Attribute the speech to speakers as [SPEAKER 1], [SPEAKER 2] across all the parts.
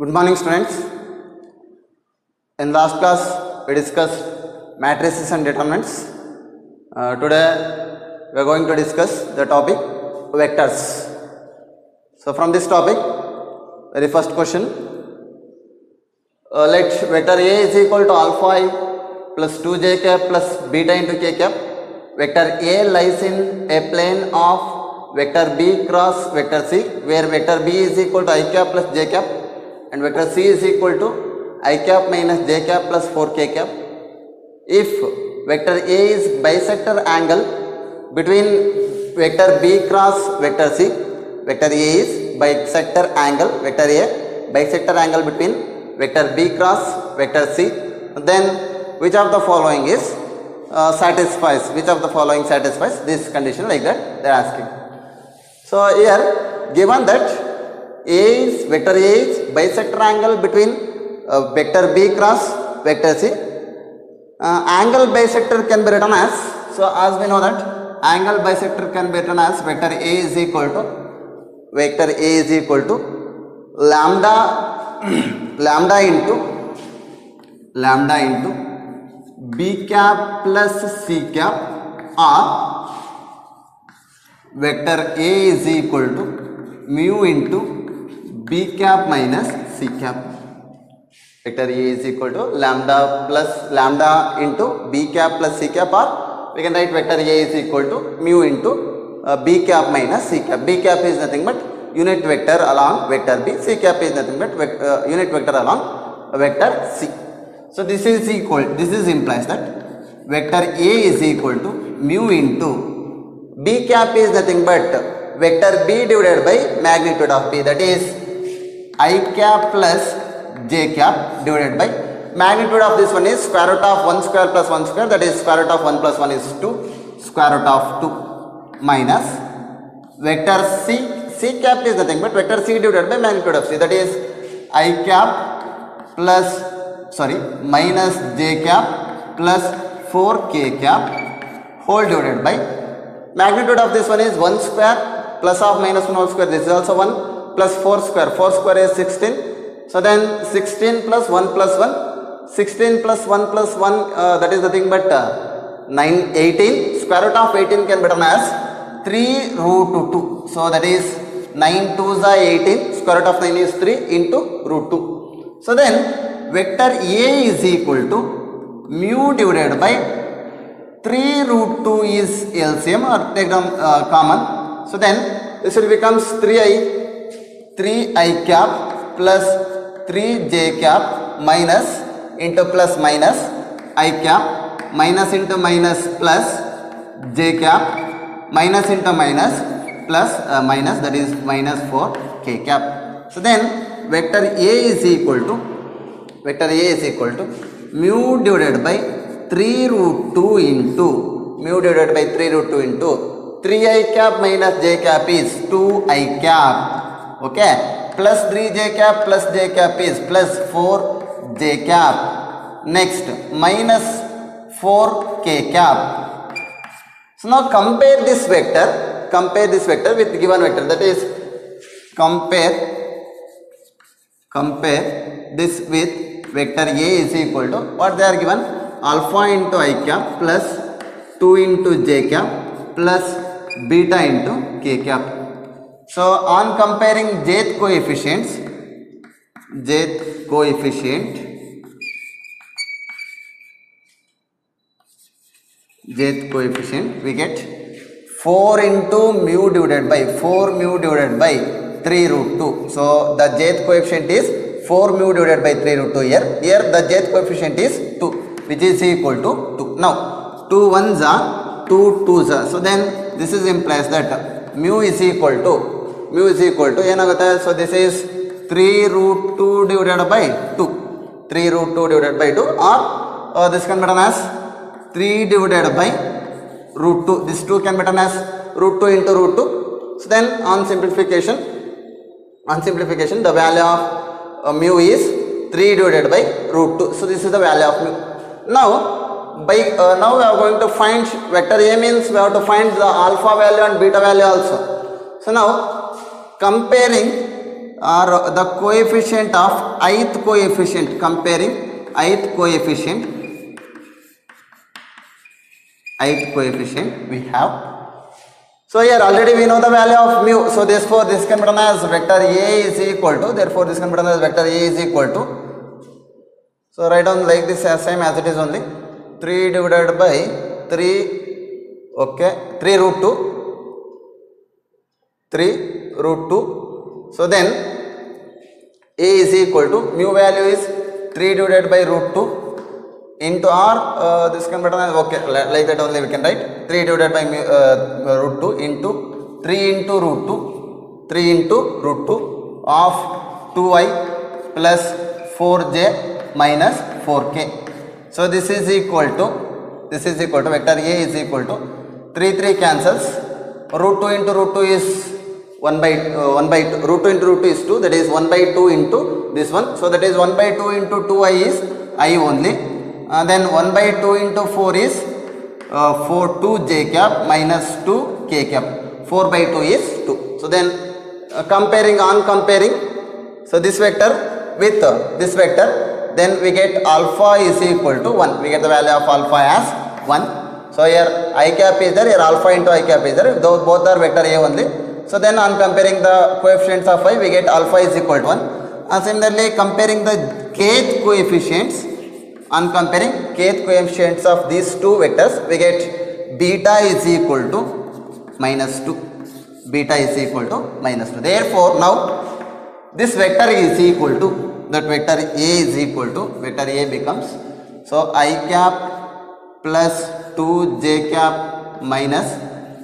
[SPEAKER 1] Good morning, students. In last class, we discussed matrices and determinants. Today, we are going to discuss the topic vectors. So, from this topic, very first question. Let vector A is equal to alpha I plus 2j cap plus beta into k cap. Vector A lies in a plane of vector B cross vector C, where vector B is equal to I cap plus j cap and vector C is equal to I cap minus j cap plus 4k cap. If vector A is bisector angle between vector B cross vector C, vector A is bisector angle, vector A bisector angle between vector B cross vector C, then which of the following is satisfies, which of the following satisfies this condition, like that they are asking. So here given that vector A is bisector angle between vector B cross vector C, angle bisector can be written as, so as we know that angle bisector can be written as vector A is equal to lambda into B cap plus C cap, or vector A is equal to mu into B cap minus C cap. Vector A is equal to lambda into B cap plus C cap, or we can write vector A is equal to mu into B cap minus C cap. B cap is nothing but unit vector along vector B, C cap is nothing but unit vector along vector C. So this implies that vector A is equal to mu into B cap is nothing but vector B divided by magnitude of B, that is I cap plus j cap divided by magnitude of this one is square root of 1 square plus 1 square, that is square root of 1 plus 1 is 2, square root of 2 minus vector C cap is nothing but vector C divided by magnitude of C, that is I cap minus j cap plus 4k cap whole divided by magnitude of this one is 1 square plus of minus 1 whole square, this is also 1 plus 4 square is 16. So then 16 plus 1 plus 1, 16 plus 1 plus 1 that is nothing but 18, square root of 18 can be written as 3 root 2. So that is 9 2s are 18, square root of 9 is 3 into root 2. So then vector A is equal to mu divided by 3 root 2 is LCM, or take them common. So then this will becomes 3i cap plus 3j cap minus into plus minus I cap minus into minus plus j cap minus into minus plus minus, that is minus 4k cap. So then vector A is equal to mu divided by 3 root 2 into 3i cap minus j cap is 2i cap, okay, plus 3j cap plus j cap is plus 4j cap, next minus 4k cap. So now compare this vector with given vector, that is compare this with vector A is equal to what they are given, alpha into I cap plus 2 into j cap plus beta into k cap. So on comparing jth coefficient, we get 4 into mu divided by 3 root 2. So the jth coefficient is 4 mu divided by 3 root 2 here. Here the jth coefficient is 2, which is equal to 2. Now 2 1s are 2 2s are. So then this is implies that mu is equal to ಏನಾಗುತ್ತೆ, so this is 3 root 2 divided by 2, 3 root 2 divided by 2, or this can be written as 3 divided by root 2, this 2 can be written as root 2 into root 2. So then on simplification the value of mu is 3 divided by root 2. So this is the value of mu. Now now we are going to find vector A, means we have to find the alpha value and beta value also. So now comparing or the coefficient of ith coefficient, comparing ith coefficient we have. So here already we know the value of mu, so therefore this can be written as vector A is equal to, therefore this can be written as vector A is equal to, so write down like this as same as it is only, 3 divided by 3, okay, 3 root 2, 3 root 2. So then A is equal to, mu value is 3 divided by root 2 into r, this can be written as, okay, like that only we can write, 3 divided by root 2 into 3 into root 2, 3 into root 2 of 2i plus 4j minus 4k. So this is equal to vector A is equal to 3 cancels, root 2 into root 2 is 1 by 2, root 2 into root 2 is 2, that is 1 by 2 into this one, so that is 1 by 2 into 2i is I only, then 1 by 2 into 4 is 2j cap minus 2k cap, 4 by 2 is 2. So then comparing, so this vector with this vector, then we get alpha is equal to 1, we get the value of alpha as 1. So here I cap is there, here alpha into I cap is there, though both are vector A only. So then on comparing the coefficients of I, we get alpha is equal to 1. And similarly comparing the kth coefficients, on comparing kth coefficients of these two vectors, we get beta is equal to minus 2. Beta is equal to minus 2. Therefore now this vector is equal to, that vector A is equal to, vector A becomes, so I cap plus 2j cap minus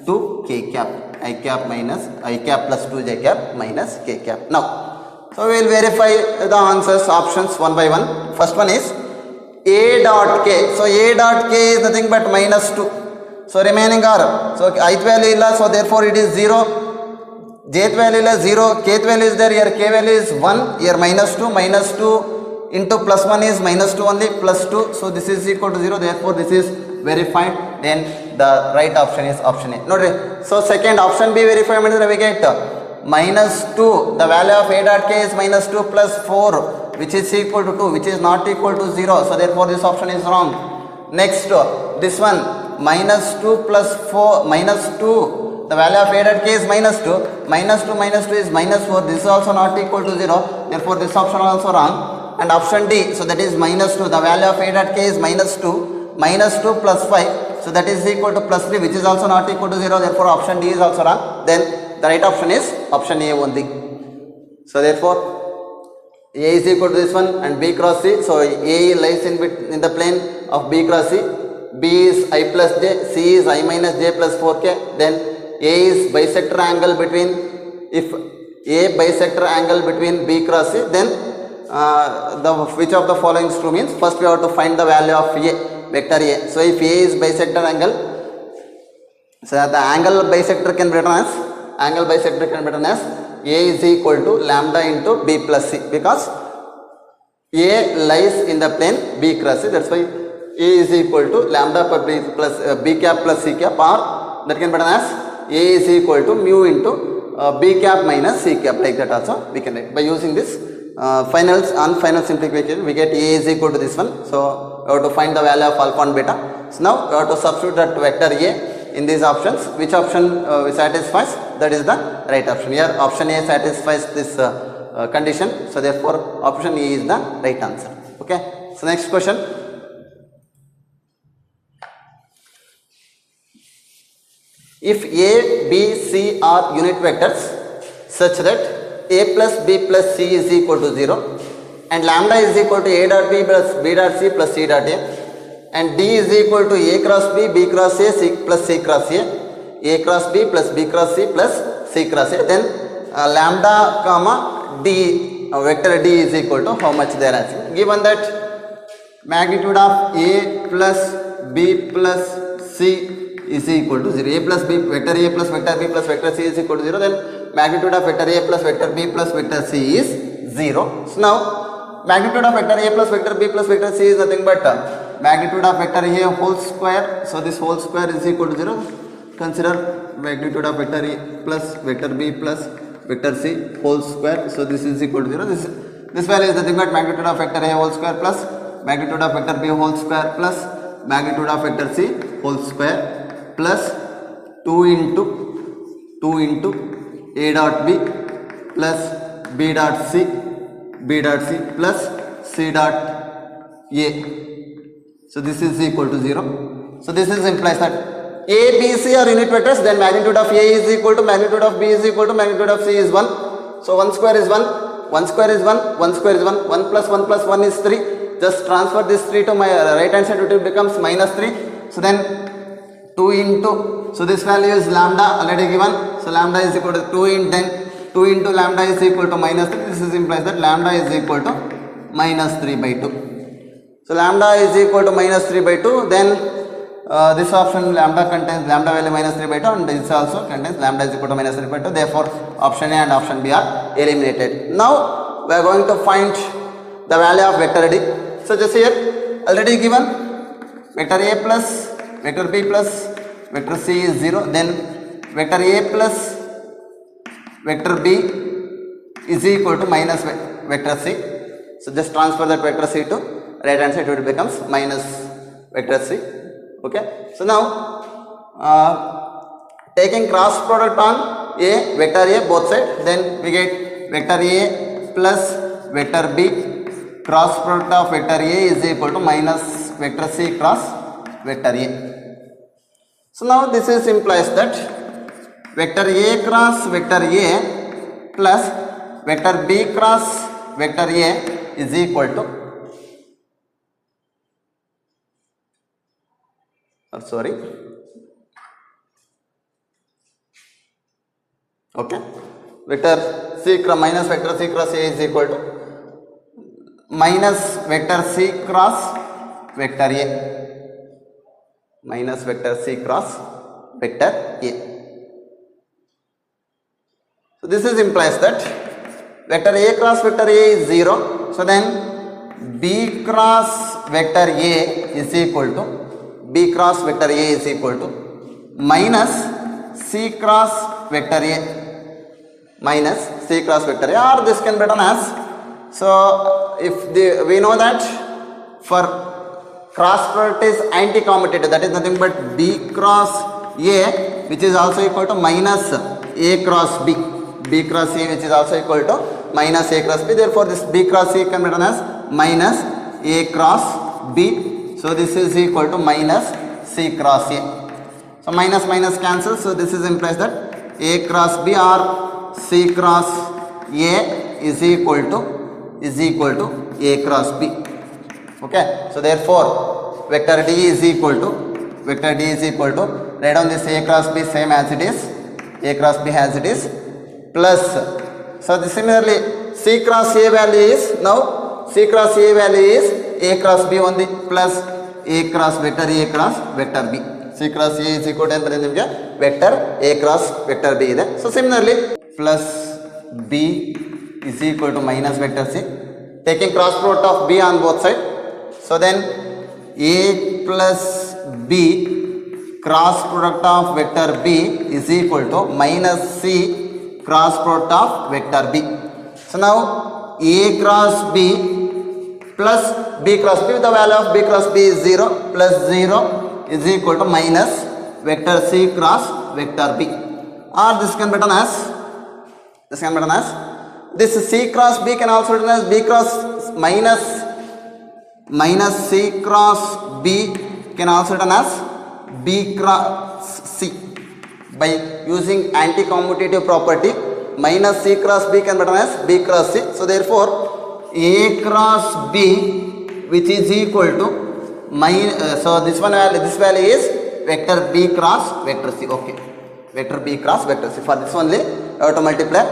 [SPEAKER 1] 2k cap, I cap plus 2j cap minus k cap. Now, so we will verify the answers, options one by one. First one is A dot k. So A dot k is nothing but minus 2. So remaining are, so ith value illa, so therefore it is 0. Jth value is 0, kth value is there, here k value is 1, here minus 2 into plus 1 is minus 2 only, plus 2. So this is equal to 0, therefore this is verified. Then the right option is option A. Note, so second option B verified means we get minus 2, the value of A dot k is minus 2 plus 4, which is equal to 2, which is not equal to 0. So therefore this option is wrong. Next, this one, minus 2 plus 4, minus 2, the value of A dot k is minus 2, minus 2 is minus 4, this is also not equal to 0, therefore this option is also wrong. And option D, so that is minus 2, the value of A dot k is minus 2 plus 5, so that is equal to plus 3, which is also not equal to 0, therefore option D is also wrong. Then the right option is option A only. So therefore A is equal to this one and B cross C, so A lies in the plane of B cross C, B is I plus J, C is I minus J plus 4K, then A is bisector angle between, if A bisector angle between B cross C, then which of the following is true means, first we have to find the value of A, vector A. So if A is bisector angle, so the angle bisector can be written as, A is equal to lambda into B plus C, because A lies in the plane B cross C, that's why A is equal to lambda plus B cap plus C cap, or that can be written as A is equal to mu into B cap minus C cap, like that also we can write. By using this final simplification, we get A is equal to this one. So we have to find the value of alpha and beta. So now we have to substitute that vector A in these options. Which option satisfies? That is the right option. Here option A satisfies this condition. So therefore option A is the right answer. Okay. So next question. If A, B, C are unit vectors such that A plus B plus C is equal to 0 and lambda is equal to A dot B plus B dot C plus C dot A, and D is equal to A cross B, B cross A, C plus C cross A cross B plus B cross C plus C cross A, then lambda comma D, vector D is equal to how much they are asking. Given that magnitude of A plus B plus C is equal to 0, A plus B, vector A plus vector B plus vector C is equal to 0, then magnitude of vector A plus vector B plus vector C is 0. So now magnitude of vector A plus vector B plus vector C is nothing but magnitude of vector A whole square. So this whole square is equal to 0. Consider magnitude of vector A plus vector B plus vector c whole square. So this is equal to 0. This value is nothing but magnitude of vector a whole square plus magnitude of vector b whole square plus magnitude of vector c whole square plus 2 into a dot b plus b dot c plus c dot a. So this is equal to 0. So this is implies that a, b, c are unit vectors, then magnitude of a is equal to magnitude of b is equal to magnitude of c is 1. So 1 square is 1, 1 square is 1, 1 square is 1, 1 plus 1 is 3. Just transfer this 3 to my right hand side, it becomes minus 3. So then 2 into, so this value is lambda already given. So lambda is equal to 2 into, then 2 into lambda is equal to minus 3. This is implies that lambda is equal to minus 3 by 2. So lambda is equal to minus 3 by 2. Then this option lambda contains lambda value minus 3 by 2, and this also contains lambda is equal to minus 3 by 2. Therefore, option A and option B are eliminated. Now we are going to find the value of vector D. So just here already given vector A plus vector B plus vector C is 0. Then vector A plus vector B is equal to minus vector C. So just transfer that vector C to right hand side, it becomes minus vector C. Okay. So now taking cross product on A, vector A both sides, then we get vector A plus vector B. Cross product of vector A is equal to minus vector C cross vector A. So now this is implies that vector A cross vector A plus vector B cross vector A is equal to okay, vector C cross minus vector C cross A is equal to minus vector C cross vector A minus vector C cross vector A. So this is implies that vector A cross vector A is 0. So then B cross vector A is equal to B cross vector A is equal to minus C cross vector A minus C cross vector A, or this can be done as, so if we know that for cross product is anti-commutative, that is nothing but B cross A, which is also equal to minus A cross B, B cross A which is also equal to minus A cross B. Therefore this B cross A can be done as minus A cross B. So this is equal to minus C cross A. So minus minus cancels. So this is implies that A cross B or C cross A is equal to A cross B. Okay. So therefore vector D is equal to write down this A cross B same as it is, A cross B as it is, plus, so similarly C cross A value is, now C cross A value is A cross B only, plus A cross vector B. C cross A is equal to vector A cross vector B ಇದೆ. So similarly plus B is equal to minus vector C, taking cross product of B on both sides. So then A plus B cross product of vector B is equal to minus C cross product of vector B. So now A cross B plus B cross B, with the value of B cross B is 0, plus 0 is equal to minus vector C cross vector B, or this can be done as, this C cross B can also be done as B cross minus C cross B can also be done as B cross C by using anti-commutative property. Minus C cross B can be done as B cross C. So therefore A cross B, which is equal to so this value is vector B cross vector C. Okay, vector B cross vector C. For this only we have to multiply,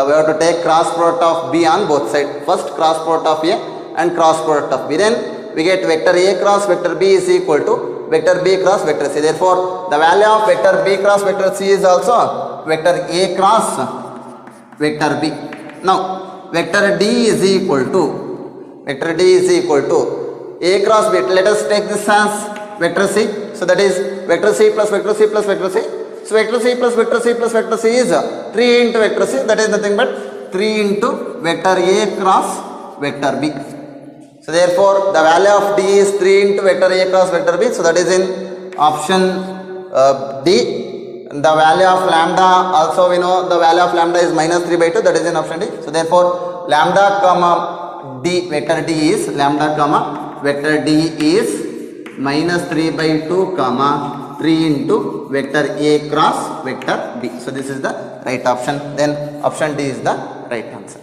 [SPEAKER 1] we have to take cross product of B on both sides. First cross product of A and cross product of B, then we get vector A cross vector B is equal to vector B cross vector C. Therefore the value of vector B cross vector C is also vector A cross vector B. Now vector D is equal to A cross B. Let us take this as vector C. So that is vector C plus vector C plus vector C. So vector C plus vector C plus vector C is 3 into vector C, that is nothing but 3 into vector A cross vector B. So therefore the value of D is 3 into vector A cross vector B, so that is in option D. The value of lambda, also we know the value of lambda is minus 3 by 2, that is in option D. So therefore lambda comma D, vector D is lambda comma vector D is minus 3 by 2 comma 3 into vector A cross vector B. So this is the right option. Then option D is the right answer.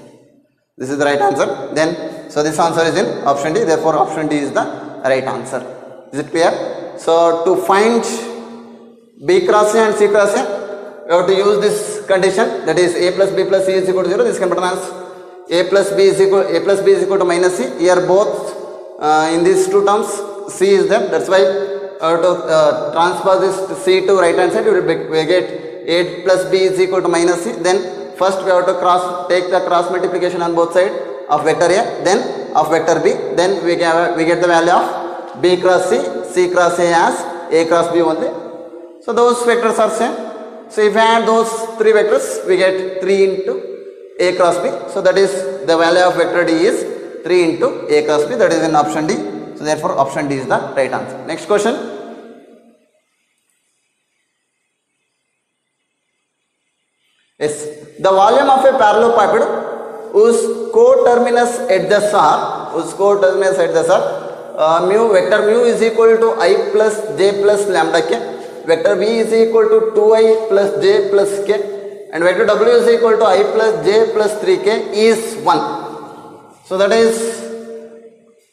[SPEAKER 1] This is the right answer. Then so this answer is in option D. Therefore option D is the right answer. Is it clear? So to find B cross A and C cross A, we have to use this condition, that is A plus B plus C is equal to 0. This can be written as A plus B is equal to minus C. Here both in these two terms C is there. That's why to transfer this C to right hand side, we get A plus B is equal to minus C. Then first we have to take the cross multiplication on both sides of vector A, then of vector B. Then we get the value of B cross C, C cross A as A cross B only. So those vectors are same. So if we add those three vectors, we get 3 into A cross B. So that is the value of vector D is 3 into A cross B. That is in option D. So therefore option D is the right answer. Next question. Yes, the volume of a parallelepiped whose coterminous edges are vector mu is equal to I plus J plus lambda k, vector V is equal to 2I plus J plus k, and vector W is equal to I plus J plus 3k is 1. So that is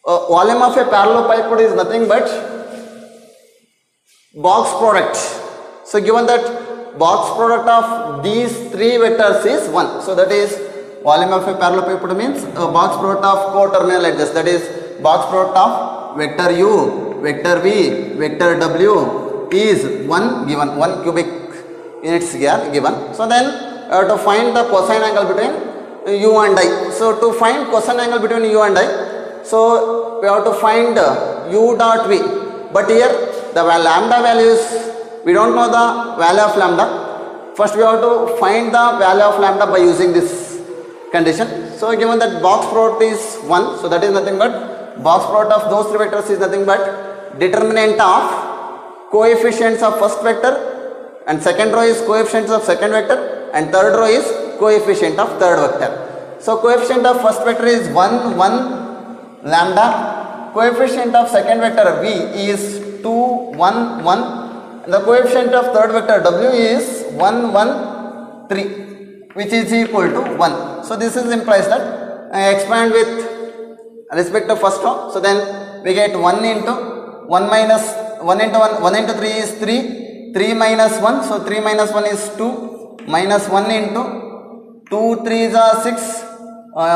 [SPEAKER 1] volume of a parallelepiped is nothing but box product. So given that box product of these three vectors is 1. So that is volume of a parallelepiped means box product of coterminal edges, that is box product of vector U, vector V, vector W is 1 given, 1 cubic units here given. So then to find the cosine angle between U and I. So to find cosine angle between U and I, so we have to find U dot V, but here the lambda value is, we don't know the value of lambda. First we have to find the value of lambda by using this condition. So given that box product is 1, so that is nothing but box product of those three vectors is nothing but determinant of coefficients of first vector, and second row is coefficients of second vector, and third row is coefficient of third vector. So coefficient of first vector is 1 1 lambda, coefficient of second vector V is 2 1 1, and the coefficient of third vector W is 1 1 3, which is equal to 1. So this is implies that I expand with respect to first row. So then we get 1 into 1 minus 1 into 1 into 3 is 3, 3 minus 1, so 3 minus 1 is 2, minus 1 into 2 3s are 6,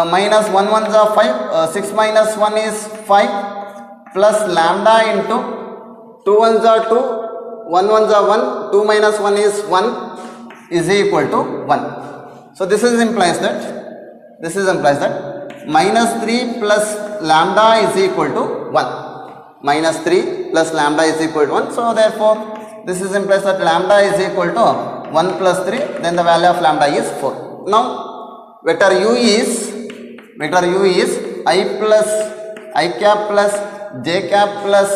[SPEAKER 1] minus 1 1s are 5, 6 minus 1 is 5, plus lambda into 2 1s are 2, 1 1s are 1, 2 minus 1 is 1 is equal to 1. So this is implies that minus 3 plus lambda is equal to 1. Minus 3 plus lambda is equal to 1. So therefore this is implies that lambda is equal to 1 plus 3, then the value of lambda is 4. Now vector U is I plus I cap plus J cap plus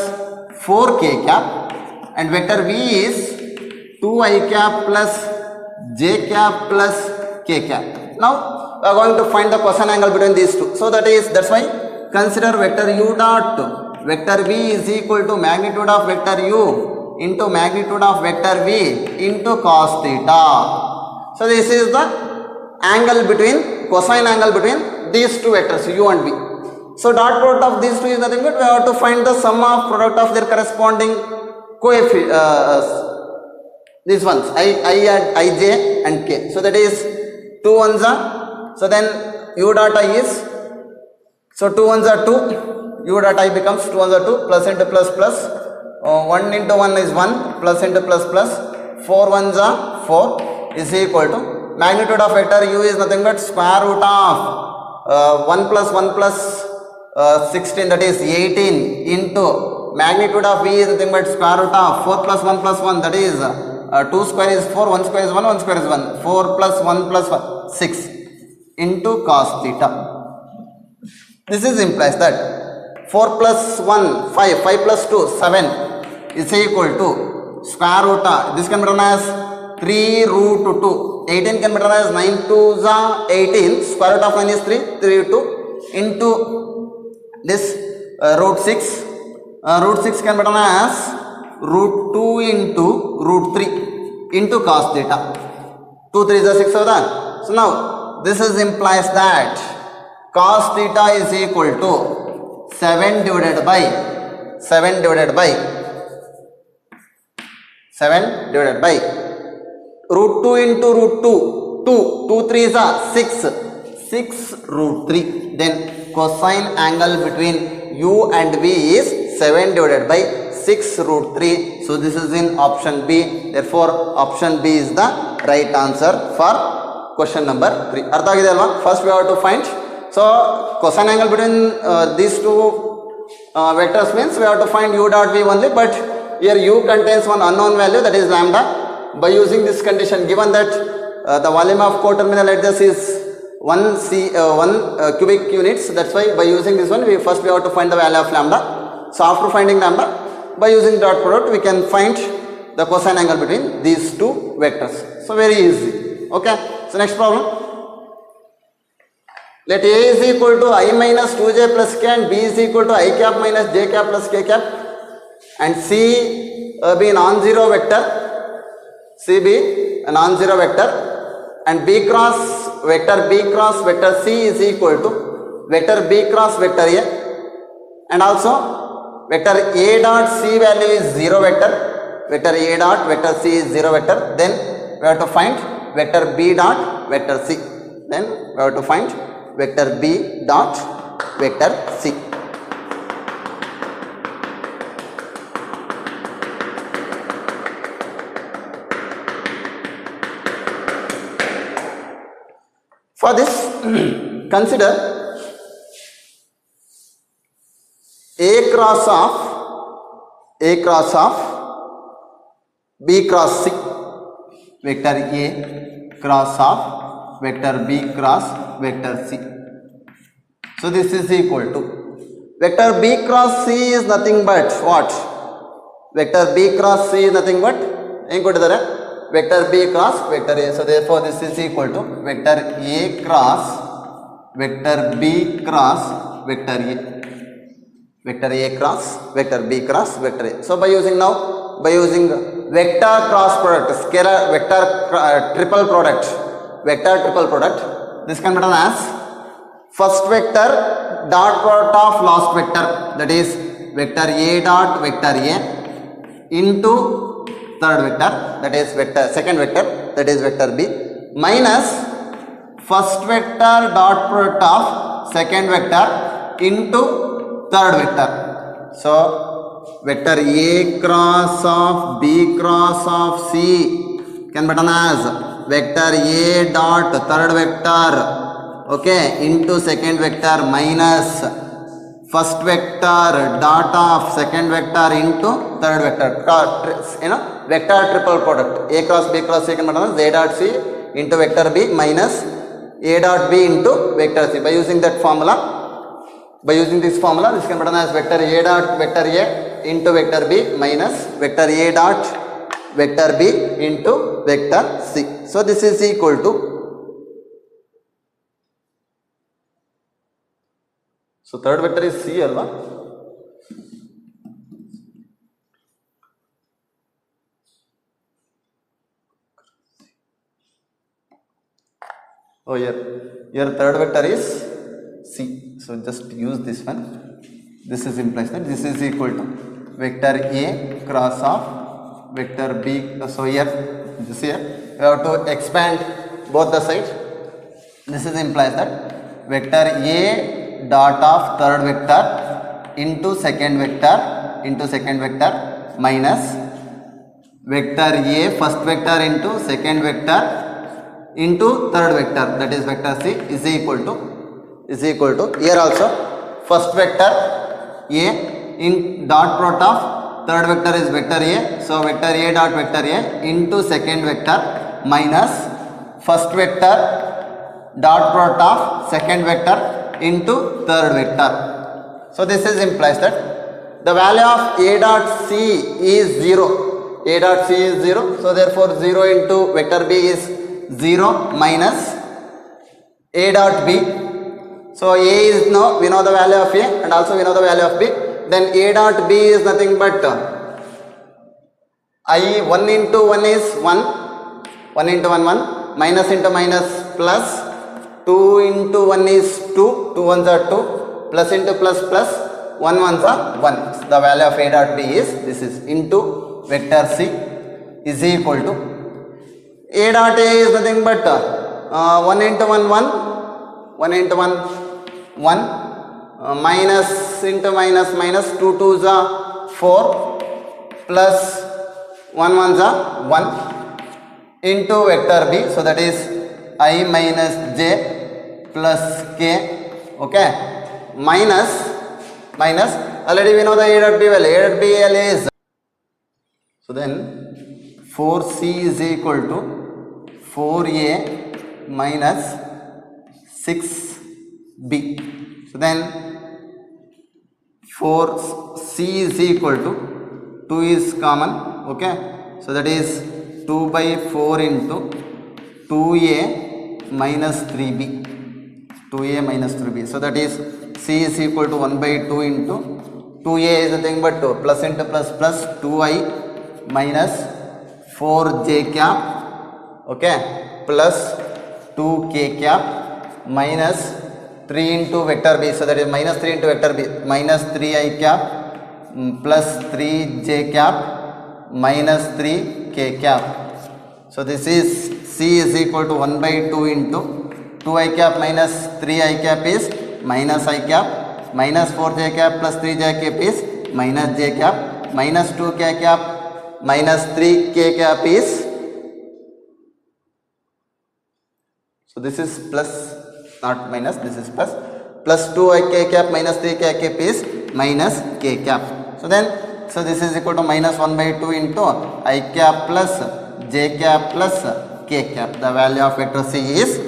[SPEAKER 1] 4k cap, and vector V is 2I cap plus J cap plus k cap. Now we are going to find the cosine angle between these two. So that's why consider vector U dot vector V is equal to magnitude of vector U into magnitude of vector V into cos theta. So this is the angle between, cosine angle between these two vectors U and V. So dot product of these two is nothing but we have to find the sum of product of their corresponding coefficients, these ones I and ij and k. So that is 2 ones are, so then U dot I is, so 2 ones are 2, U dot I becomes 2 ones are 2, plus into plus plus, 1 into 1 is 1, plus into plus plus, 4 ones are 4 is equal to magnitude of vector U is nothing but square root of 1 plus 1 plus 16, that is 18, into magnitude of V is nothing but square root of 4 plus 1 plus 1, that is 2 square is 4, 1 square is 1, 1 square is 1, 4 plus 1 plus 1, 6 into cos theta. This is implies that 4 plus 1, 5, 5 plus 2, 7 is equal to square root of, this can be written as 3 root 2, 18 can be written as 9 2s are 18, square root of 9 is 3, 3 2 into this root 6, root 6 can be written as root 2 into root 3 into cos theta, 2 3 is 6 of that. So now this is implies that cos theta is equal to 7 divided by 7 divided by root 2 into root 2, 2 3 is 6 root 3. Then cosine angle between U and V is 7 divided by 6 root 3. So this is in option B. Therefore option B is the right answer for question number 3. Artha agide alva? First we have to find. So cosine angle between these two vectors means we have to find U dot V only, but here U contains one unknown value, that is lambda. By using this condition, given that the volume of coterminal edges is 1 cubic units, that's why by using this one we have to find the value of lambda. So after finding lambda, by using dot product we can find the cosine angle between these two vectors. So very easy. Okay, so next problem. Let A is equal to I minus 2j plus k and B is equal to I cap minus j cap plus k cap and C be non-zero vector, C be a non-zero vector, and B cross vector C is equal to vector B cross vector A, and also vector A dot C value is 0 vector, vector A dot vector C is 0 vector. Then we have to find vector B dot vector C. Then we have to find vector B dot vector C. For this, consider A cross of B cross C, vector A cross of vector B cross vector C. So this is equal to vector B cross C is nothing but what? Vector B cross C is nothing but vector B cross vector A. So therefore this is equal to vector A cross vector B cross vector A. Vector A cross vector B cross vector A. So by using vector cross product, scalar vector triple product, this can be done as first vector dot product of last vector, that is vector A dot vector A into third vector, that is second vector, that is vector B, minus first vector dot product of second vector into third vector. So vector A cross of B cross of C can be written as vector A dot third vector, okay, into second vector minus first vector dot of second vector into third vector. Vector triple product A cross B cross C can be written as A dot C into vector B minus A dot B into vector C. By using this formula, this can be written as vector A dot vector A into vector B minus vector A dot vector B into vector C. So this is equal to, so third vector is C alva. Oh, here third vector is C. So just use this one. This is implies that this is equal to vector A cross of vector B. So here we have to expand both the sides. This is implies that vector A dot of third vector into second vector minus vector A first vector into second vector into third vector, that is vector C, is equal to here also first vector A in dot product of third vector is vector A, so vector A dot vector A into second vector minus first vector dot product of second vector into third vector. So this is implies that the value of A dot C is 0. A dot C is 0, so therefore 0 into vector B is 0 minus A dot B. So A is we know the value of A and also we know the value of B. Then A dot B is nothing but I 1 into 1 is 1, 1 into 1 1, minus into minus plus, 2 into 1 is 2, 2 ones are 2, plus into plus plus, 1 ones are 1. So the value of A dot B is this is into vector C is equal to A dot A is nothing but 1 into 1 1, 1 into 1 1, minus into minus minus, 2 2s are 4, plus 1 1s are 1 into vector B, so that is I minus j plus k, okay, minus already we know the A dot B value. A dot B value is, so then 4C is equal to 4A minus 6B. So then 4C is equal to 2 is common, okay, so that is 2 by 4 into 2A minus 3B, 2A minus 3B. So that is C is equal to 1 by 2 into 2A is nothing but 2 plus into plus plus 2I minus 4J cap, okay, plus 2K cap minus 3 into vector B, so that is minus 3 into vector B, minus 3I cap plus 3J cap minus 3K cap. So this is C is equal to 1 by 2 into 2I cap minus 3I cap is minus I cap, minus 4J cap plus 3J cap is minus J cap, minus 2K cap minus 3K cap is, so this is plus not minus, this is plus, plus 2k cap minus 3k cap is minus k cap. So then, so this is equal to minus 1 by 2 into I cap plus j cap plus k cap. The value of vector C is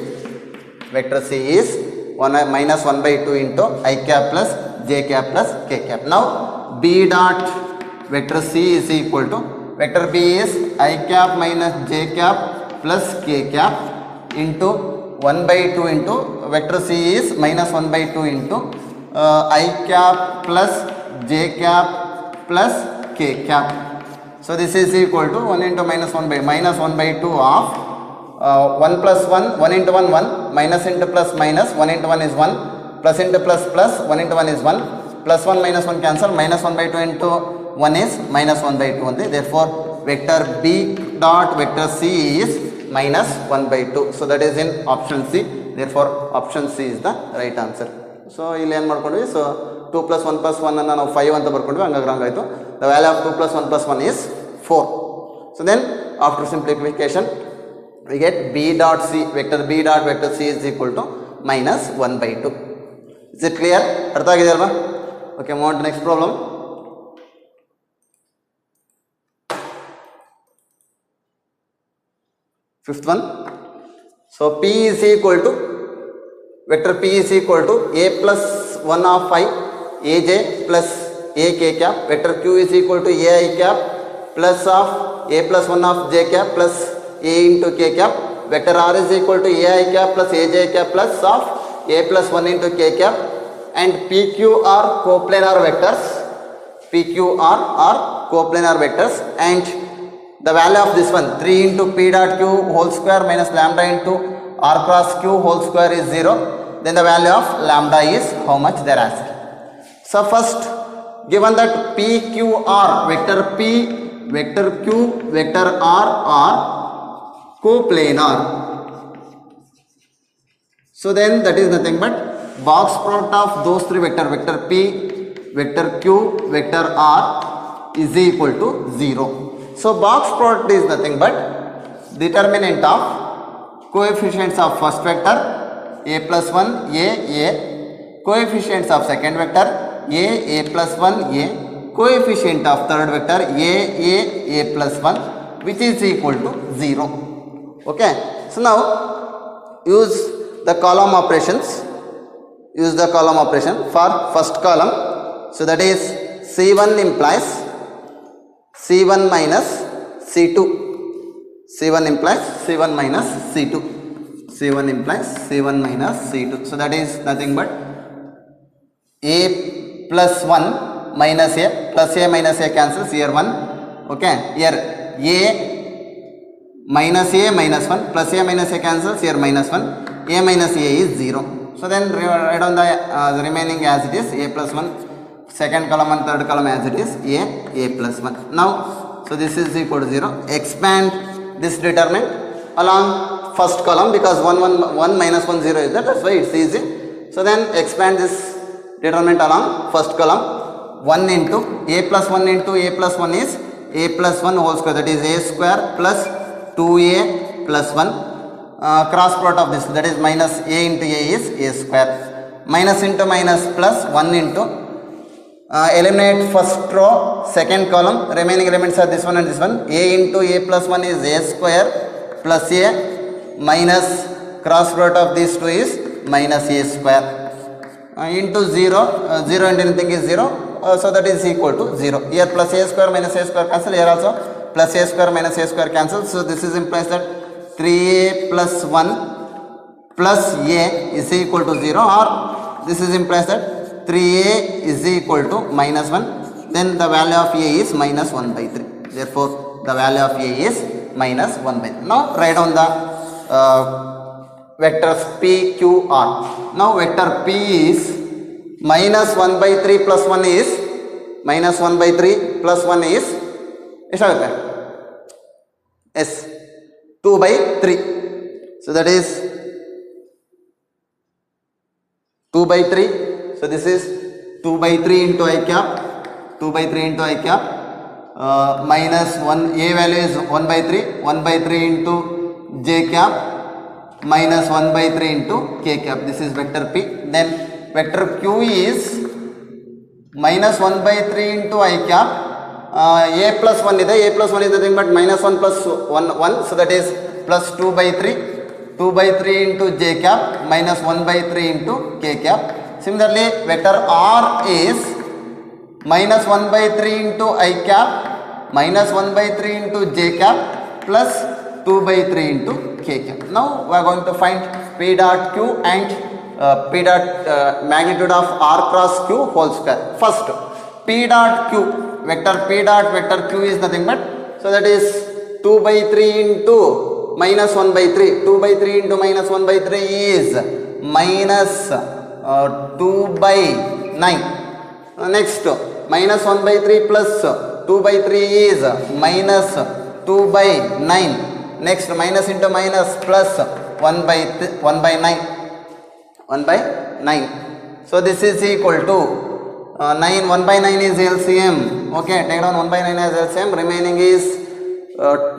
[SPEAKER 1] 1 minus 1 by 2 into I cap plus j cap plus k cap. Now B dot vector C is equal to vector B is I cap minus j cap plus k cap into 1 by 2 into vector C is minus 1 by 2 into I cap plus j cap plus k cap. So this is equal to 1 into minus 1 by 2 of 1 plus 1, 1 into 1 1, minus into plus minus, 1 into 1 is 1, plus into plus plus, 1 into 1 is 1, plus 1 minus 1 cancel, minus 1 by 2 into 1 is minus 1 by 2 only. Therefore vector B dot vector C is minus 1 by 2. So that is in option C. Therefore option C is the right answer. So ಇಲ್ಲಿ ಏನು ಮಾಡ್ಕೊಂಡ್ವಿ, so 2 plus 1 plus 1 ಅನ್ನು ನಾವು 5 ಅಂತ ಬರ್ಕೊಂಡ್ವಿ, ಹಂಗಾಗಿ wrong ಆಯಿತು. The value of 2 plus 1 plus 1 is 4. So then after simplification we get B dot C, vector B dot vector C is equal to minus 1 by 2. Is it clear? ಅರ್ಥ ಆಗಿದೆ ಅಲ್ವಾ? Okay, move on to next problem. Fifth one. So P is equal to vector P is equal to A plus 1 of I AJ plus AK cap, vector Q is equal to AI cap plus of A plus 1 of J cap plus A into K cap, vector R is equal to AI cap plus AJ cap plus of A plus 1 into K cap, and PQ are coplanar vectors, PQR are coplanar vectors, and the value of this one 3 into P dot Q whole square minus lambda into R cross Q whole square is 0. Then the value of lambda is how much they are asking. So first, given that PQR, vector P, vector Q, vector R are coplanar. So then that is nothing but box product of those three vector, vector P, vector Q, vector R is equal to 0. So box product is nothing but determinant of coefficients of first vector A plus 1 A, coefficients of second vector A plus 1 A, coefficient of third vector a plus 1 which is equal to 0. Okay, so now use the column operations. Use the column operation for first column. So that is C1 implies C1 minus C2. C1 implies C1 minus C2. C1 implies C1 minus C2. So that is nothing but A plus 1 minus A plus A minus A cancels here 1. Okay, here A minus A minus 1 plus A minus A cancels here minus 1. A minus A is 0. So then write down the remaining as it is A plus 1. Second column and third column as it is A plus 1. Now, so this is equal to 0. Expand this determinant along first column because 1 minus 1 0 is there. That's why it's easy. So then expand this determinant along first column. 1 into A plus 1 into A plus 1 is A plus 1 whole square, that is A square plus 2A plus 1. Cross product of this, that is minus A into A is A square. Minus into minus plus 1 into eliminate first row, second column, remaining elements are this one and this one. A into A plus 1 is A square plus A minus cross product of these two is minus A square into 0, 0 and anything is 0, so that is equal to 0. Here plus A square minus A square cancel, here also plus A square minus A square cancel. So this is implies that 3A plus 1 plus A is equal to 0, or this is implies that 3A is equal to minus 1, then the value of A is minus 1 by 3. Therefore, the value of A is minus 1 by 3. Now, write down the vectors P, Q, R. Now, vector P is minus 1 by 3 plus 1 is minus 1 by 3 plus 1 is yes 2 by 3. So, that is 2 by 3. So, this is 2 by 3 into I cap, 2 by 3 into I cap, minus 1, A value is 1 by 3, 1 by 3 into J cap, minus 1 by 3 into K cap. This is vector P. Then vector Q is minus 1 by 3 into I cap, A plus 1 is A plus 1 is nothing but minus 1 plus 1, so that is plus 2 by 3, 2 by 3 into J cap, minus 1 by 3 into K cap. Similarly, vector R is minus 1 by 3 into I cap, minus 1 by 3 into J cap, plus 2 by 3 into K cap. Now, we are going to find P dot Q and P dot magnitude of R cross Q whole square. First, P dot Q, vector P dot vector Q is nothing but, so that is 2 by 3 into minus 1 by 3. 2 by 3 into minus 1 by 3 is minus 2 by 9. Next, minus 1 by 3 plus 2 by 3 is minus 2 by 9. Next, minus into minus plus 1 by 9. 1 by 9. So, this is equal to 9. 1 by 9 is LCM. Okay, take down 1 by 9 as LCM. Remaining is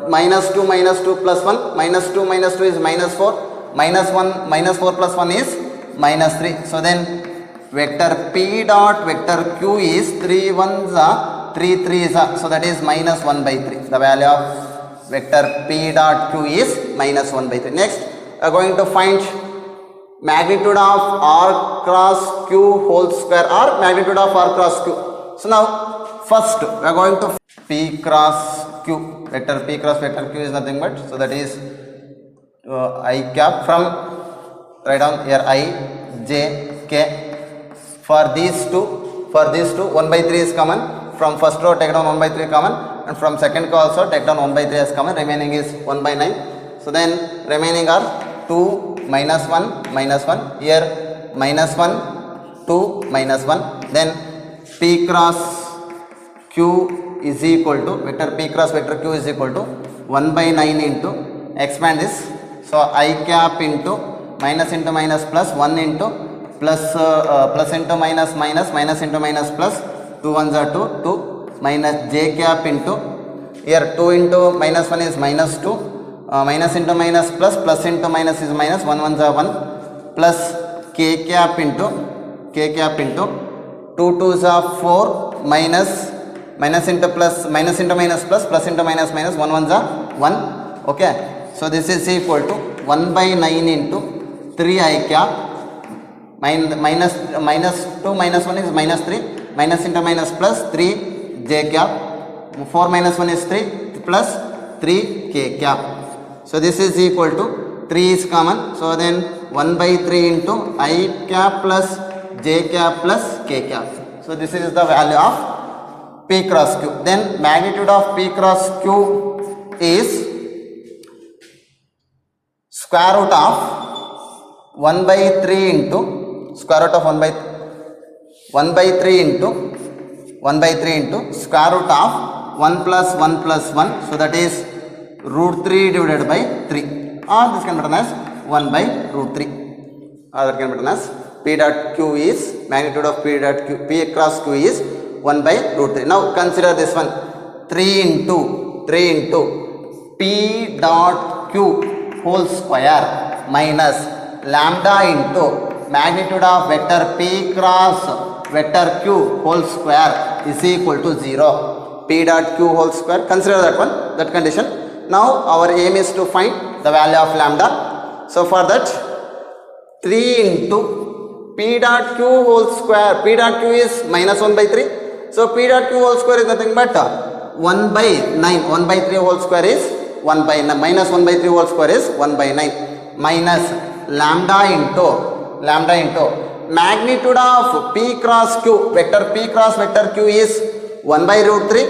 [SPEAKER 1] minus 2 plus 1. Minus 2 is minus 4. Minus 1 minus 4 plus 1 is minus 3. So, then vector P dot vector Q is 3 1s are 3 3s are. So, that is minus 1 by 3. The value of vector P dot Q is minus 1 by 3. Next, we are going to find magnitude of R cross Q whole square or magnitude of R cross Q. So, now first we are going to P cross Q. Vector P cross vector Q is nothing but, so that is I cap from, write down here I, J, K. For these two 1 by 3 is common. From first row take down 1 by 3 common, and from second row also take down 1 by 3 as common. Remaining is 1 by 9. So, then remaining are 2 minus 1 minus 1, here minus 1 2 minus 1. Then P cross Q is equal to vector P cross vector Q is equal to 1 by 9 into, expand this. So, I cap into minus into minus plus 1 into plus plus into minus minus, minus into minus plus, 2 1s are 2, 2 minus J cap into, here 2 into minus 1 is minus 2, minus into minus plus, plus into minus is minus, 1 1s are 1, plus K cap into 2 2s are 4 minus minus into plus, minus into minus plus, plus into minus minus, 1 1s are 1. Okay, so this is equal to 1 by 9 into 3 I cap, minus 2 minus 1 is minus 3, minus into minus plus 3 j cap, 4 minus 1 is 3 plus 3 k cap. So this is equal to 3 is common, so then 1 by 3 into I cap plus j cap plus k cap. So this is the value of P cross Q. Then magnitude of P cross Q is square root of 1 by 3 into square root of 1 by 3 into square root of 1 plus 1 plus 1. So that is root 3 divided by 3, or this can be written as 1 by root 3, or that can be written as P dot Q is magnitude of P cross Q is 1 by root 3. Now consider this one, 3 into P dot Q whole square minus lambda into magnitude of vector P cross vector Q whole square is equal to 0. P dot Q whole square, consider that one, that condition. Now our aim is to find the value of lambda. So for that, 3 into P dot Q whole square, P dot Q is minus 1 by 3. So P dot Q whole square is nothing but 1 by 9. 1 by 3 whole square is 1 by 9. Minus 1 by 3 whole square is 1 by 9. Minus lambda into magnitude of P cross Q, vector P cross vector Q is 1 by root 3.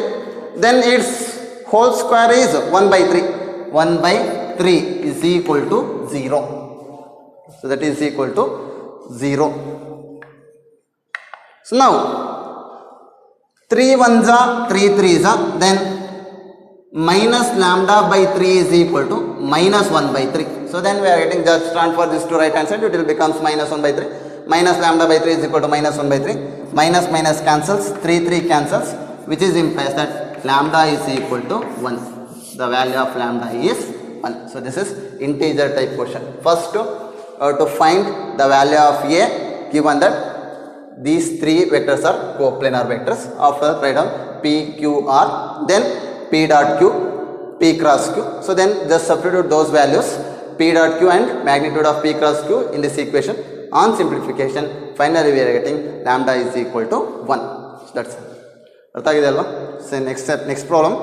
[SPEAKER 1] Then its whole square is 1 by 3. 1 by 3 is equal to 0. So that is equal to 0. So now 3 1s are 3 3s are, then minus lambda by 3 is equal to minus 1 by 3. So then we are getting, just transfer this to right hand side, it will becomes minus 1 by 3. Minus lambda by 3 is equal to minus 1 by 3. Minus minus cancels, 3 3 cancels, which is implies that lambda is equal to 1. The value of lambda is 1. So this is integer type question. First to find the value of A, given that these three vectors are coplanar vectors. After write down P Q R, then P dot Q, P cross Q. So then just substitute those values, P dot Q and magnitude of P cross Q in this equation. On simplification, finally we are getting lambda is equal to 1. So that's it. ಅರ್ಥ ಆಗಿದೆ ಅಲ್ವಾ? So next step, next problem.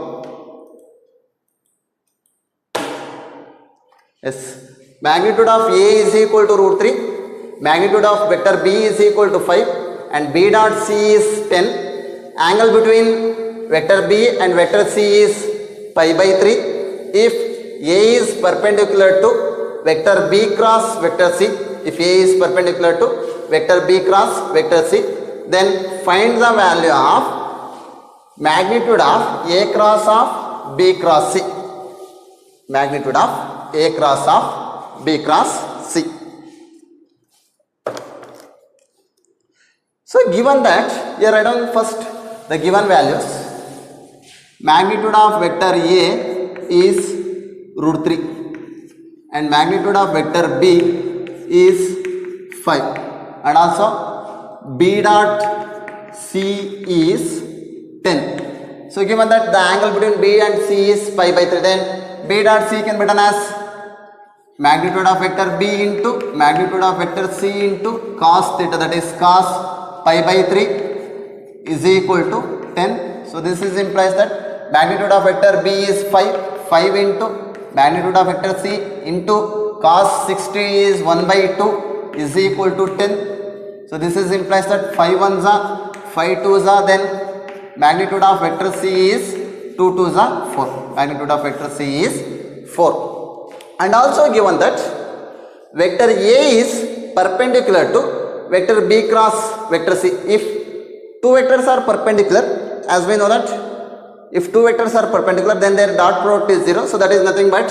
[SPEAKER 1] Yes, magnitude of A is equal to root 3, magnitude of vector B is equal to 5 and B dot C is 10. Angle between vector B and vector C is pi by 3. If A is perpendicular to vector B cross vector C, if A is perpendicular to vector B cross vector C, then find the value of magnitude of A cross of B cross C. Magnitude of A cross of B cross C. So given that, here write down first the given values. Magnitude of vector A is root 3 and magnitude of vector B is 5, and also B dot C is 10. So given that the angle between B and C is pi by 3, then B dot C can be written as magnitude of vector B into magnitude of vector C into cos theta, that is cos pi by 3 is equal to 10. So this is implies that magnitude of vector B is 5 into magnitude of vector C into cos 60 is 1 by 2 is equal to 10. So this is implies that 5 1s are 5 2s are, then magnitude of vector C is 2 2s are 4. Magnitude of vector C is 4. And also given that vector A is perpendicular to vector B cross vector C. If two vectors are perpendicular, as we know that if two vectors are perpendicular, then their dot product is 0. So that is nothing but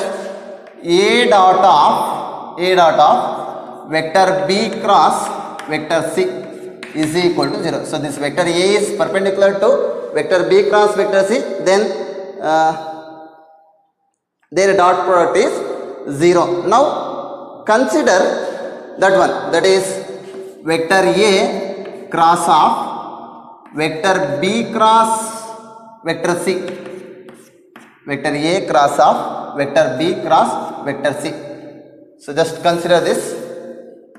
[SPEAKER 1] A dot of vector B cross vector C is equal to 0. So this vector A is perpendicular to vector B cross vector C, then their dot product is 0. Now consider that one, that is vector A cross of vector B cross vector C, vector A cross of vector B cross vector C. So just consider this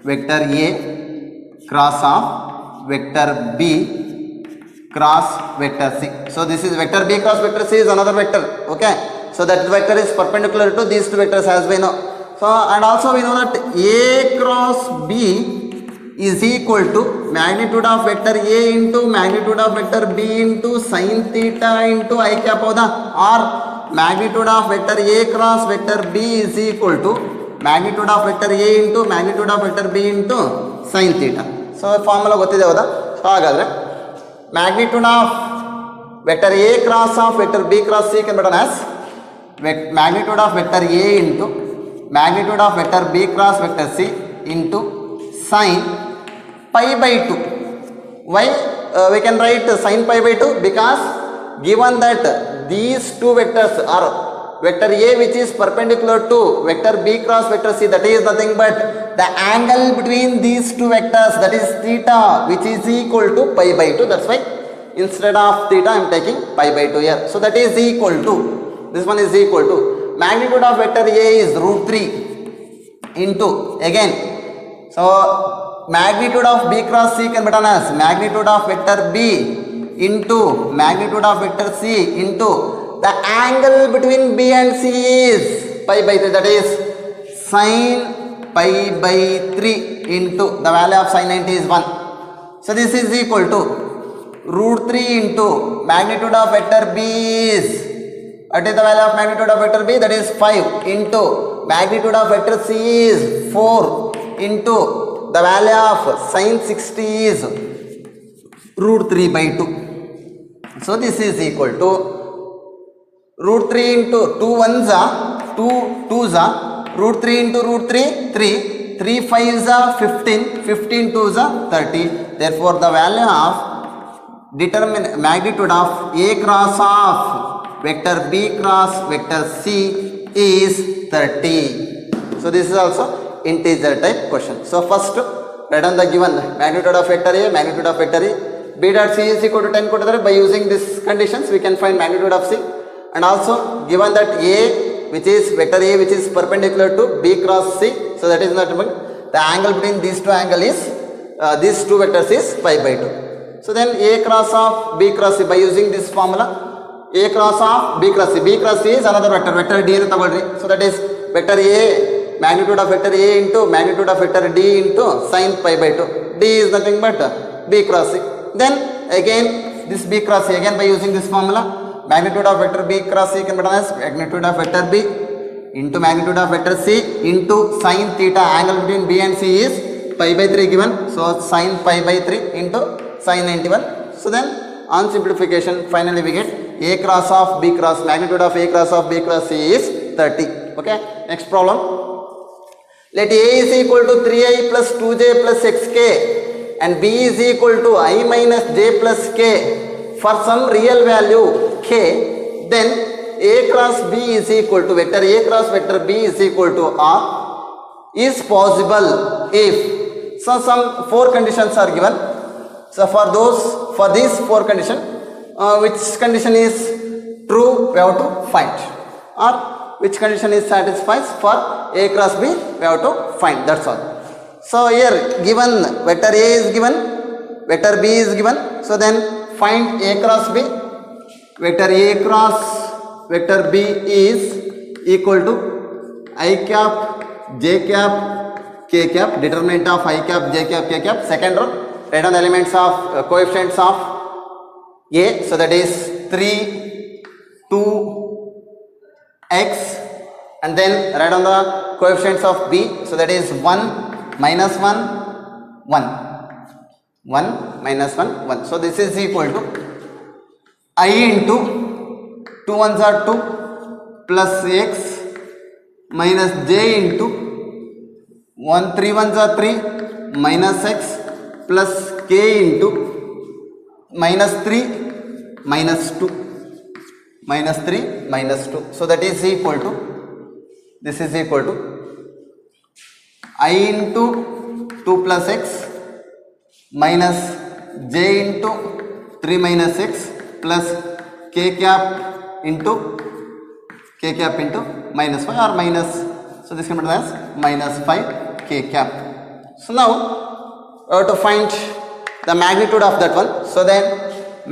[SPEAKER 1] vector A cross of vector B cross vector C. So this is vector B cross vector C is another vector. Okay. So that vector is perpendicular to these two vectors as we know. So and also we know that A cross B is equal to magnitude of vector A into magnitude of vector B into sin theta into I cap hoda, or magnitude of vector A cross vector B is equal to magnitude of vector A into magnitude of vector B into sin theta. So formula gottide hoda. So hagadre magnitude of vector A cross of vector B cross C can be written as magnitude of vector A into magnitude of vector B cross vector C into sin pi by 2. Why we can write sin pi by 2? Because given that these two vectors are vector A which is perpendicular to vector B cross vector C, that is nothing but the angle between these two vectors, that is theta, which is equal to pi by 2. That's why instead of theta I am taking pi by 2 here. So that is equal to, this one is equal to magnitude of vector A is root 3 into again. So magnitude of B cross C can be written as magnitude of vector B into magnitude of vector C into the angle between B and C is pi by 3, that is sin pi by 3 into the value of sin 90 is 1. So this is equal to root 3 into magnitude of vector B is, what is the value of magnitude of vector B? That is 5 into magnitude of vector C is 4 into the value of sin 60 is root 3 by 2. So this is equal to root 3 into 2 ones are 2 2s are root 3 into root 3 3 3 5s are 15 15 2s are 30. Therefore the value of magnitude of A cross of vector B cross vector C is 30. So this is also integer type question. So first write down the given magnitude of vector A, magnitude of vector E. B dot C is equal to 10 ಕೊಟ್ಟಿದ್ದಾರೆ. By using these conditions we can find magnitude of C. And also given that A which is vector A which is perpendicular to B cross C, so that is not the angle between these two angle is these two vectors is pi by 2. So then A cross of B cross C, by using this formula A cross of B cross C, B cross C is another vector, vector D anu ತಗೊಳ್ರಿ. So that is vector A, magnitude of vector A into magnitude of vector D into sin pi by 2. D is nothing but B cross C. Then again this B cross C, again by using this formula magnitude of vector B cross C can be written as magnitude of vector B into magnitude of vector C into sin theta, angle between B and C is pi by 3 given. So sin pi by 3 into sin 91. So then on simplification finally we get A cross of B cross, magnitude of A cross of B cross C is 30. Okay, next problem. Let A is equal to 3i plus 2j plus xk and B is equal to I minus j plus k for some real value k, then A cross B is equal to vector A cross vector B is equal to R is possible if, so some 4 conditions are given. So for these 4 conditions, which condition is true we have to find, or which condition is satisfies for A cross B we have to find, that's all. So here given vector A is given, vector B is given, so then find A cross B. Vector A cross vector B is equal to I cap, J cap, K cap, determinant of I cap, J cap, K cap. Second row, write down the elements of coefficients of A, so that is 3, 2, x, and then write down the coefficients of B, so that is 1, minus 1, 1, 1, minus 1, 1. So this is equal to I into 2 ones are 2 plus x minus j into 1 3 ones are 3 minus x plus k into minus 3 minus 2 minus 3 minus 2. So that is equal to, this is equal to I into 2 plus x minus j into 3 minus x plus k cap into minus 5 or minus, so this can be written as minus 5 k cap. So now we have to find the magnitude of that one. So then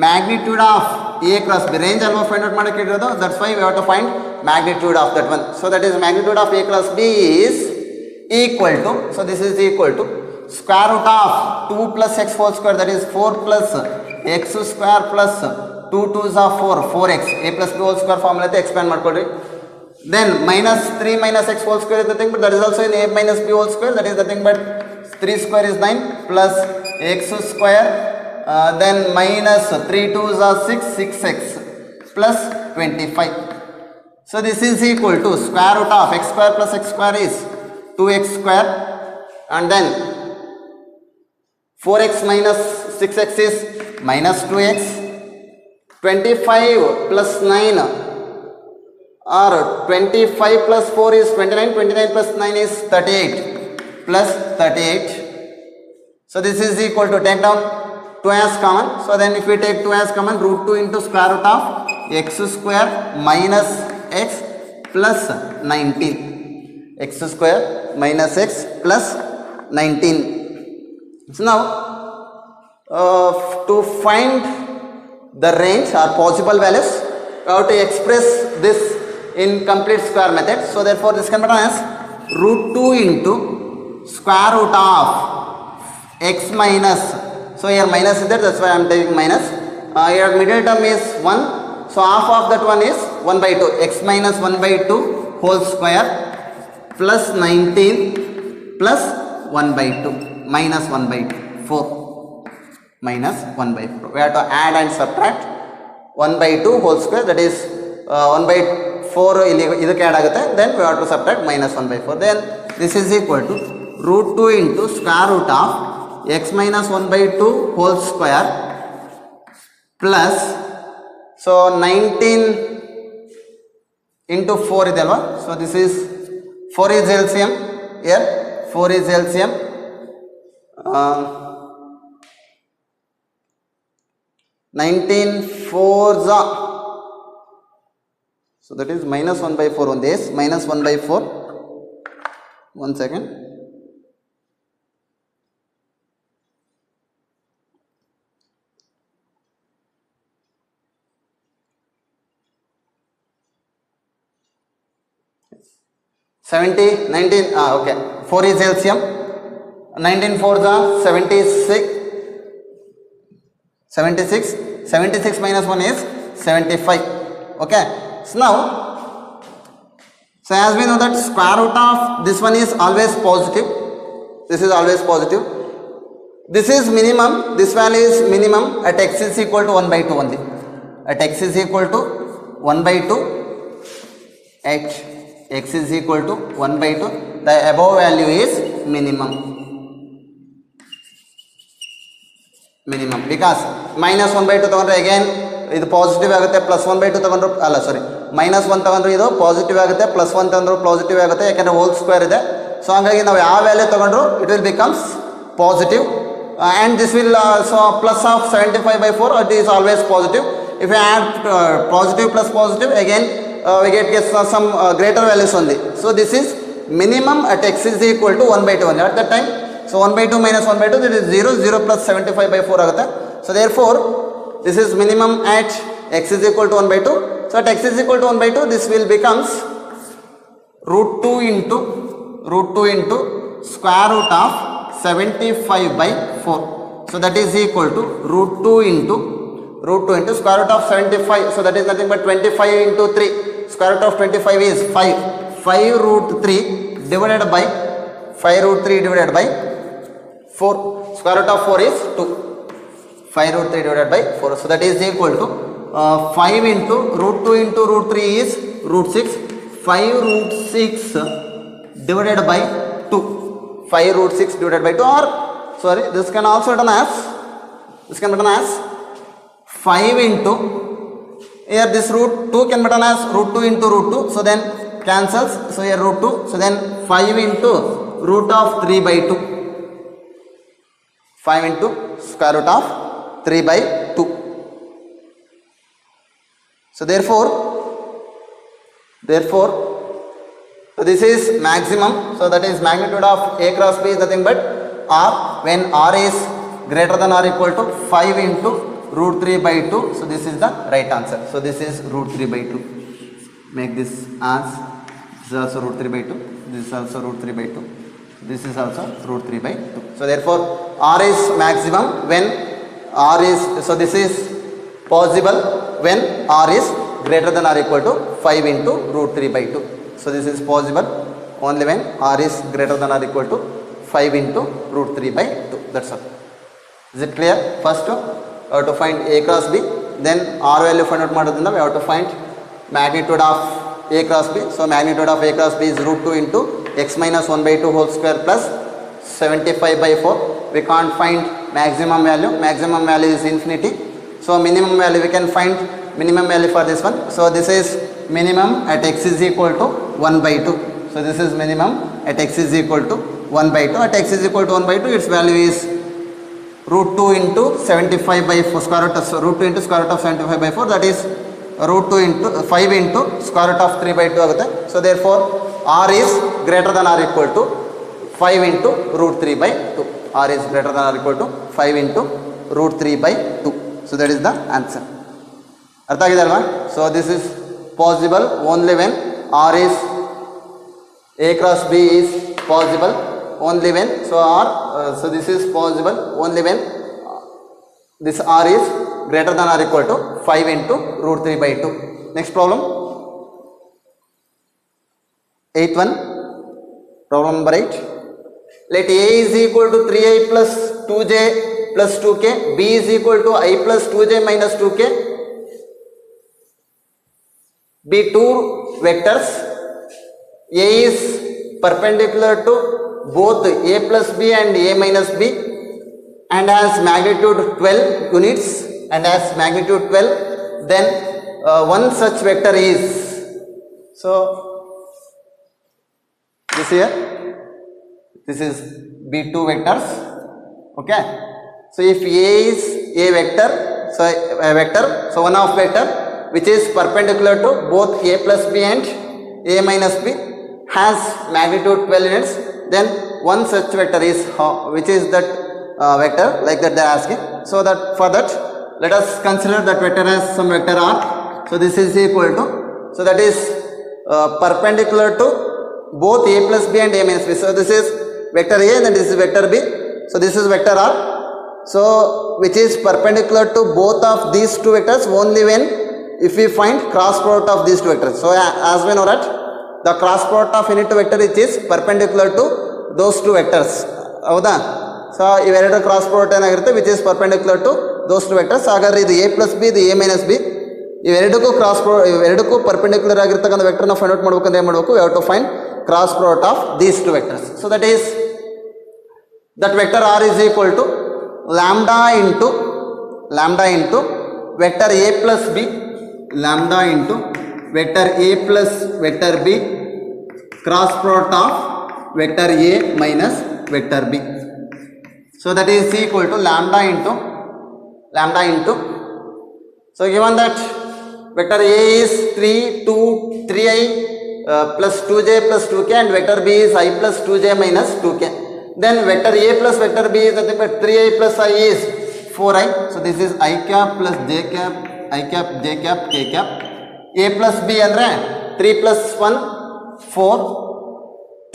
[SPEAKER 1] magnitude of A cross B range alva find out ಮಾಡಕ್ಕೆ ಹೇಳಿರೋದು, that's why we have to find magnitude of that one. So that is magnitude of A cross B is equal to, so this is equal to square root of 2 plus x whole square, that is 4 plus x square plus 2 2s are 4x, a plus b whole square formula ಐತೆ, expand ಮಾಡ್ಕೊಳ್ಳಿ. Then minus 3 minus x whole square is nothing but that is also in a minus b whole square, that is nothing but 3 square is 9 plus x square, then minus 3 2s are 6x plus 25. So this is equal to square root of x square plus x square is 2x square, and then 4x minus 6x is minus 2x, 25 plus 9 or 25 plus 4 is 29, 29 plus 9 is 38 plus 38. So this is equal to, take down 2 as common, so then if we take 2 as common, root 2 into square root of x square minus x plus 19, x square minus x plus 19. So now to find the range or possible values, we have to express this in complete square method. So therefore this can be written as root 2 into square root of x minus, so here minus is there, that's why I am taking minus, here middle term is 1, so half of that one is 1 by 2, x minus 1 by 2 whole square plus 19 plus 1 by 2 minus 1 by 4 minus 1 by 4. We have to add and subtract 1 by 2 whole square, that is 1 by 4 ಇದಕ್ಕೆ add ಆಗುತ್ತೆ, then we have to subtract minus 1 by 4. Then this is equal to root 2 into square root of x minus 1 by 2 whole square plus, so 19 into 4 ಇದೆ ಅಲ್ವಾ, so this is 4 is LCM, here 4 is LCM, 19 4s are, so that is minus 1 by 4 on this, minus 1 by 4, 1 second, $70, 19, okay, 4 is LCM, 19 4s are 76, 76 minus 1 is 75, okay. So now, so as we know that square root of this one is always positive, this is always positive, this is minimum, this value is minimum at x is equal to 1 by 2 only, at x is equal to 1 by 2, at x is equal to 1 by 2, the above value is minimum, because minus 1 by 2 ತಗೊಂಡ್ರೆ again ಇದು positive ಆಗುತ್ತೆ, plus 1 by 2 ತಗೊಂಡ್ರು ಅಲ್ಲ sorry minus 1 ತಗೊಂಡ್ರು ಇದು positive ಆಗುತ್ತೆ, plus 1 ತಗೊಂಡ್ರು positive ಆಗುತ್ತೆ, ಯಾಕಂದರೆ ಹೋಲ್ ಸ್ಕ್ವೇರ್ ಇದೆ. ಸೊ ಹಾಗಾಗಿ ನಾವು ಯಾವ ವ್ಯಾಲ್ಯೂ ತಗೊಂಡ್ರು it will becomes positive, and this will so plus of 75 by 4 it is always positive. If you add positive plus positive again we get some greater values only. So this is minimum at x is equal to 1 by 2 only at that time. So 1 by 2 minus 1 by 2, that is 0, 0 plus 75 by 4 ಆಗುತ್ತೆ. So therefore this is minimum at x is equal to 1 by 2. So at x is equal to 1 by 2, this will becomes root 2 into square root of 75 by 4. So that is equal to root 2 into square root of 75. So that is nothing but 25 into 3. Square root of 25 is 5. 5 root 3 divided by 4. Square root of 4 is 2. 5 root 3 divided by 4. So that is equal to 5 into root 2 into root 3 is root 6. 5 root 6 divided by 2. 5 root 6 divided by 2, or sorry, this can also be done as 5 into, here this root 2 can be done as root 2 into root 2, so then cancels, so here root 2, so then 5 into root of 3 by 2, 5 into square root of 3 by 2. So therefore so this is maximum. So that is magnitude of A cross B is nothing but R when R is greater than or equal to 5 into root 3 by 2. So this is the right answer. So this is root 3 by 2. Make this as this is also root 3 by 2. This is also root 3 by 2. This is also root 3 by 2. So therefore R is maximum when R is, so this is possible when R is greater than or equal to 5 into root 3 by 2. So this is possible only when R is greater than or equal to 5 into root 3 by 2. That's all. Is it clear? First we have to find A cross B, then R value find out madodrinda we have to find magnitude of A cross B. So magnitude of A cross B is root 2 into x minus 1 by 2 whole square plus 75 by 4. We can't find maximum value. Maximum value is infinity. So minimum value we can find minimum value for this one. So this is minimum at x is equal to 1 by 2. So this is minimum at x is equal to 1 by 2. At x is equal to 1 by 2, its value is root 2 into 75 by 4 square root of, so root 2 into square root of 75 by 4, that is root 2 into 5 into square root of 3 by 2 ಆಗುತ್ತೆ. So therefore R is greater than or equal to 5 into root 3 by 2. R is greater than or equal to 5 into root 3 by 2. So that is the answer. ಅರ್ಥ ಆಗಿದೆ ಅಲ್ವಾ? So this is possible only when R is A cross B is possible only when, so R, so this is possible only when this R is greater than or equal to 5 into root 3 by 2. Next problem, 8th one, problem number 8. Let A is equal to 3i plus 2j plus 2k, B is equal to I plus 2j minus 2k, be two vectors. A is perpendicular to both A plus B and A minus B and has magnitude 12 units and has magnitude 12, then one such vector is, so this here, this is be two vectors, okay. So if A is a vector, so a vector, so one of vector which is perpendicular to both A plus B and A minus B has magnitude 12 units, then one such vector is which is that vector, like that they are asking. So that for that let us consider that vector as some vector R. So this is equal to, so that is perpendicular to both A plus B and A minus B. So this is vector A and this is vector B. So this is vector R. So which is perpendicular to both of these two vectors only when if we find cross product of these two vectors. So as we know that the cross product of any two vector which is perpendicular to those two vectors. ಹೌದಾ? So ಇವೆರಡು cross product ಏನಾಗಿರುತ್ತೆ which is perpendicular to those two vectors. ಹಾಗಾದ್ರೆ ಇದು A plus B, ಇದು A minus B, ಇವೆರಡಕ್ಕೂ ಇವೆರಡಕ್ಕೂ perpendicular ಆಗಿರ್ತಕ್ಕಂಥ ವೆಕ್ಟರ್ನ ಫೈಂಡ್ ಔಟ್ ಮಾಡ್ಬೇಕಂದ್ರೆ ಏನು ಮಾಡಬೇಕು? We have to find cross product of these two vectors. So that is that vector R is equal to lambda into vector A plus B, lambda into vector A plus vector B cross product of vector A minus vector B. So that is equal to lambda into. So given that vector A is 3i plus 2j plus 2k and vector B is I plus 2j minus 2k. Then vector A plus vector B is nothing but 3i plus I is 4i. So this is I cap plus j cap, I cap, j cap, k cap. A plus B andre 3 plus 1 4,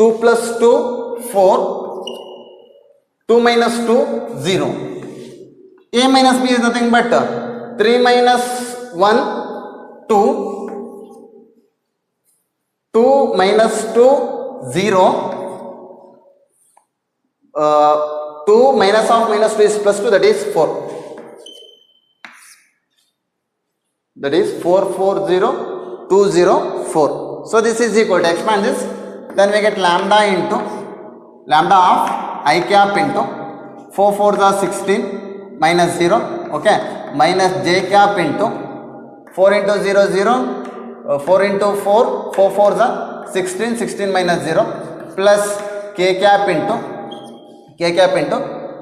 [SPEAKER 1] 2 plus 2 4, 2 minus 2 0. A minus B is nothing but 3 minus 1 2, 2 minus 2 0, 2 minus of minus 2 is plus 2, that is 4. That is 4 4 0 2 0 4. So this is equal to, expand this, then we get lambda of I cap into 4 4s are 16 minus 0, okay, minus j cap into 4 into 0 0, 4 into 4, 4 4s are 16, 16 minus 0, plus k cap into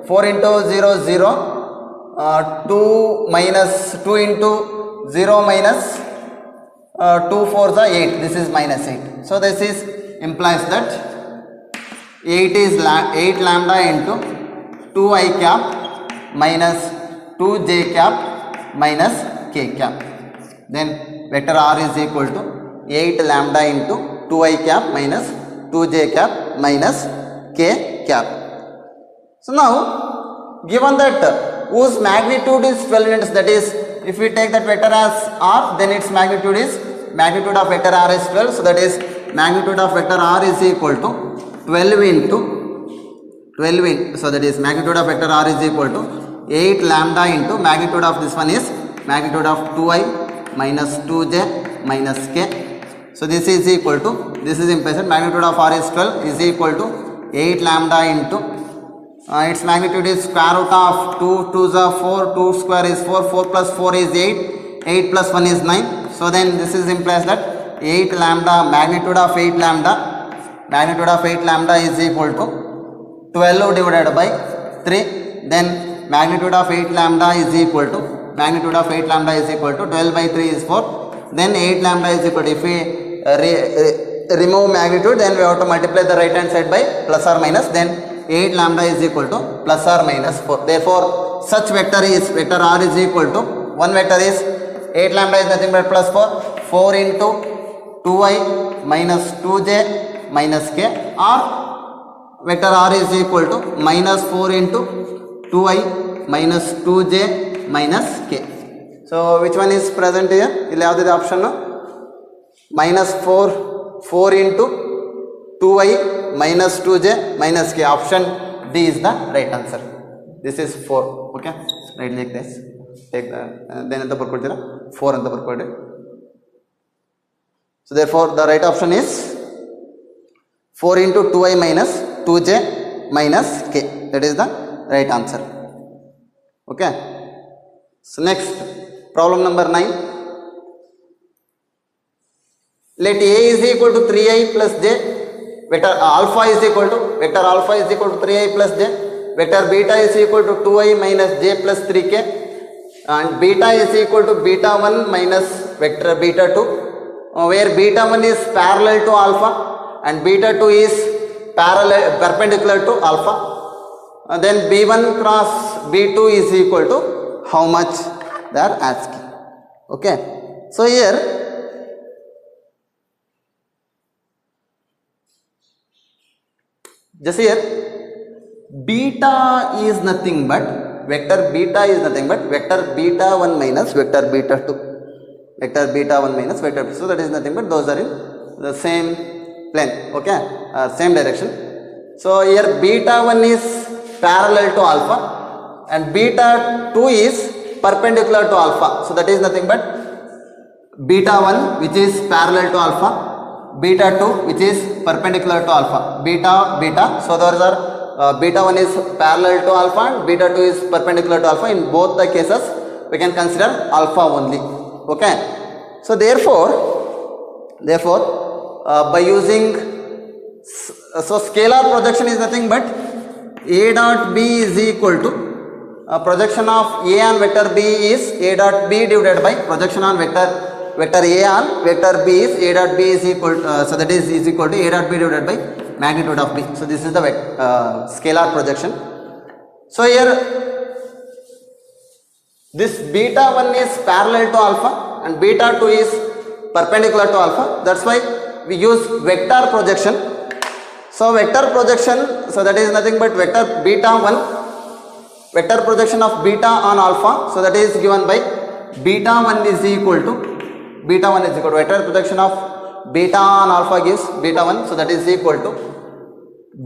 [SPEAKER 1] 4 into 0 0, 2 minus 2 into 0 minus 2 4s are 8, this is minus 8. So this is implies that 8 is 8 lambda into 2I cap minus 2j cap minus k cap. Then vector r is equal to 8 lambda into 2I cap minus 2j cap minus k cap. So now given that whose magnitude is 12 units, that is if we take that vector as r, then its magnitude of vector r is 12. So that is magnitude of vector r is equal to 12 into so that is magnitude of vector r is equal to 8 lambda into magnitude of this one is magnitude of 2I minus 2j minus k. So this is equal to, this is implicit, magnitude of r is 12 is equal to 8 lambda into its magnitude is square root of 2 2s are 4, 2 square is 4, 4 plus 4 is 8, 8 plus 1 is 9. So then this is implies that 8 lambda, magnitude of 8 lambda is equal to 12 divided by 3. Then magnitude of 8 lambda is equal to 12 by 3 is 4. Then 8 lambda is equal to, if we remove magnitude, then we have to multiply the right hand side by plus or minus, then 8 lambda is equal to plus or minus 4. Therefore such vector r is equal to, one vector is 8 lambda is nothing but plus 4 into 2I minus 2j minus k, or vector r is equal to minus 4 into 2I minus 2j minus k. So which one is present here? ಇಲ್ಲಿ ಯಾವುದಿದೆ option? minus 4 into 2I minus 2j minus k. Option D is the right answer. This is 4. Okay, right, like this. Take the then anta ಬರ್ಕೊಳ್ತೀರಾ 4 ಅಂತ ಬರ್ಕೊಳ್ಳಿ. So therefore the right option is 4 into 2I minus 2j minus k. That is the right answer. Okay. So next, problem number 9. Let A is equal to 3I plus j. Vector alpha is equal to 3I plus j. Vector beta is equal to 2I minus j plus 3k. And beta is equal to beta 1 minus vector beta 2. Where beta 1 is parallel to alpha and beta 2 is perpendicular to alpha. Then b1 cross b2 is equal to how much they are asking. Okay, so here just here beta is nothing but vector beta 1 minus vector beta 2, so that is nothing but those are in the same plane. Okay, same direction. So here beta 1 is parallel to alpha and beta 2 is perpendicular to alpha, so that is nothing but beta 1 which is parallel to alpha, beta 2 which is perpendicular to alpha, beta. So those are beta 1 is parallel to alpha and beta 2 is perpendicular to alpha. In both the cases we can consider alpha only. Okay, so therefore by using scalar projection is nothing but A dot B is equal to projection of A on vector B is A dot B divided by projection on vector A on vector B is A dot B is equal to, so that is equal to A dot B divided by magnitude of B. So this is the scalar projection. So here this beta 1 is parallel to alpha and beta 2 is perpendicular to alpha. That's why we use vector projection. So vector projection, so that is nothing but vector beta 1, vector projection of beta on alpha, so that is given by beta 1 is equal to vector projection of beta on alpha gives beta 1, so that is equal to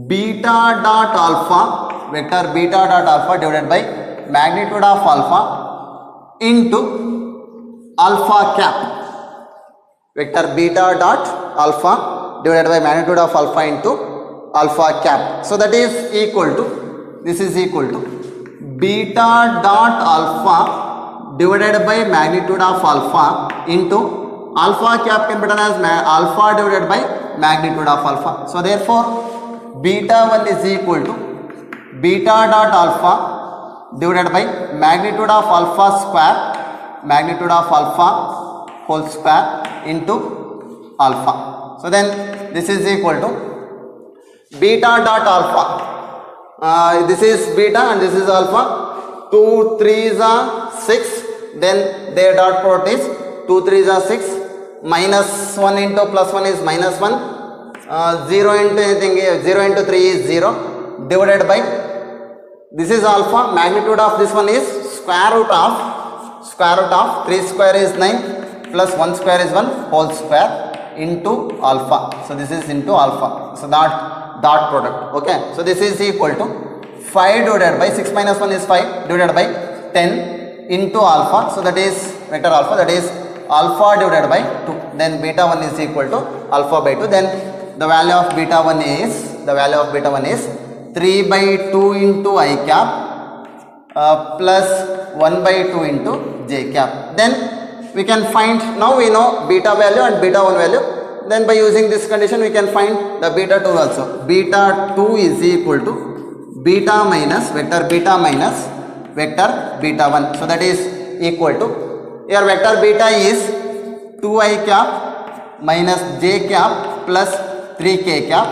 [SPEAKER 1] beta dot alpha, vector beta dot alpha divided by magnitude of alpha into alpha cap, vector beta dot alpha divided by magnitude of alpha into alpha cap. So that is equal to, this is equal to beta dot alpha divided by magnitude of alpha into alpha cap can be written as alpha divided by magnitude of alpha. So therefore beta 1 is equal to beta dot alpha divided by magnitude of alpha square whole square into alpha. So then this is equal to beta dot alpha. This is beta and this is alpha. 2 3s are 6. Then their dot product is 2 3s are 6. Minus 1 into plus 1 is minus 1. 0 into anything, 0 into 3 is 0. Divided by, this is alpha. Magnitude of this one is square root of 3 square is 9 plus 1 square is 1 whole square into alpha. So this is into alpha. So that dot product. Okay. So this is equal to 5 divided by 6 minus 1 is 5 divided by 10 into alpha. So that is vector alpha, that is alpha divided by 2. Then beta 1 is equal to alpha by 2. Then the value of beta 1 is 3 by 2 into I cap plus 1 by 2 into j cap. Then we can find, now we know beta value and beta 1 value. Then by using this condition we can find the beta 2 also. Beta 2 is equal to beta minus vector beta 1. So that is equal to, here vector beta is 2i cap minus j cap plus 3k cap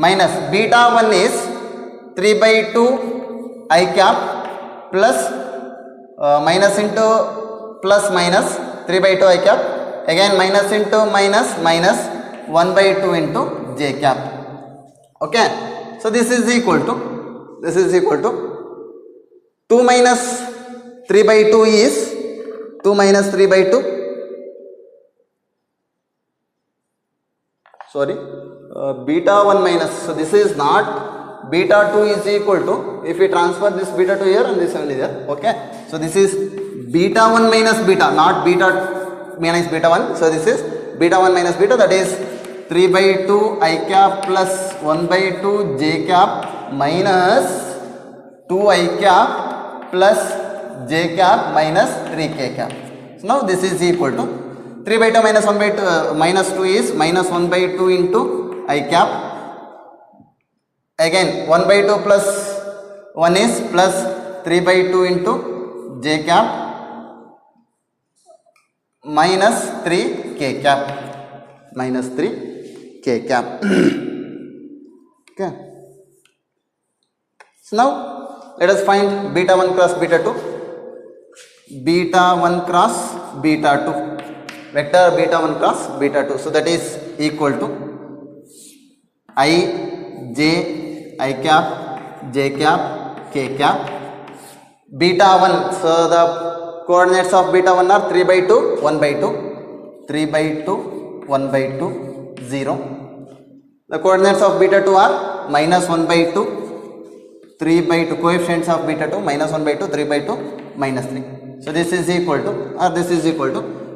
[SPEAKER 1] minus beta 1 is 3 by 2 I cap plus minus into plus minus 3 by 2 I cap, again minus into minus 1 by 2 into j cap. Okay. So this is equal to 2 minus 3 by 2 is 2 minus 3 by 2. Sorry, beta 1 minus. So this is not beta 2 is equal to, if we transfer this beta 2 here and this one is here. Okay. So this is beta 1 minus beta, not beta minus beta 1. So this is beta 1 minus beta, that is 3 by 2 I cap plus 1 by 2 j cap minus 2 I cap plus j cap minus 3k cap. So now this is equal to 3 by 2 minus 1 by 2 minus 2 is minus 1 by 2 into I cap. Again 1 by 2 plus 1 is plus 3 by 2 into j cap minus 3k cap. Okay. So now let us find beta 1 cross beta 2. Beta 1 cross beta 2. Vector beta 1 cross beta 2. So that is equal to I j I cap j cap k cap beta 1. So the coordinates of beta 1 are 3 by 2 1 by 2, 3 by 2 1 by 2 0. The coordinates of beta 2 are minus 1 by 2 3 by 2, coefficients of beta 2 minus 1 by 2 3 by 2 minus 3. So this is equal to,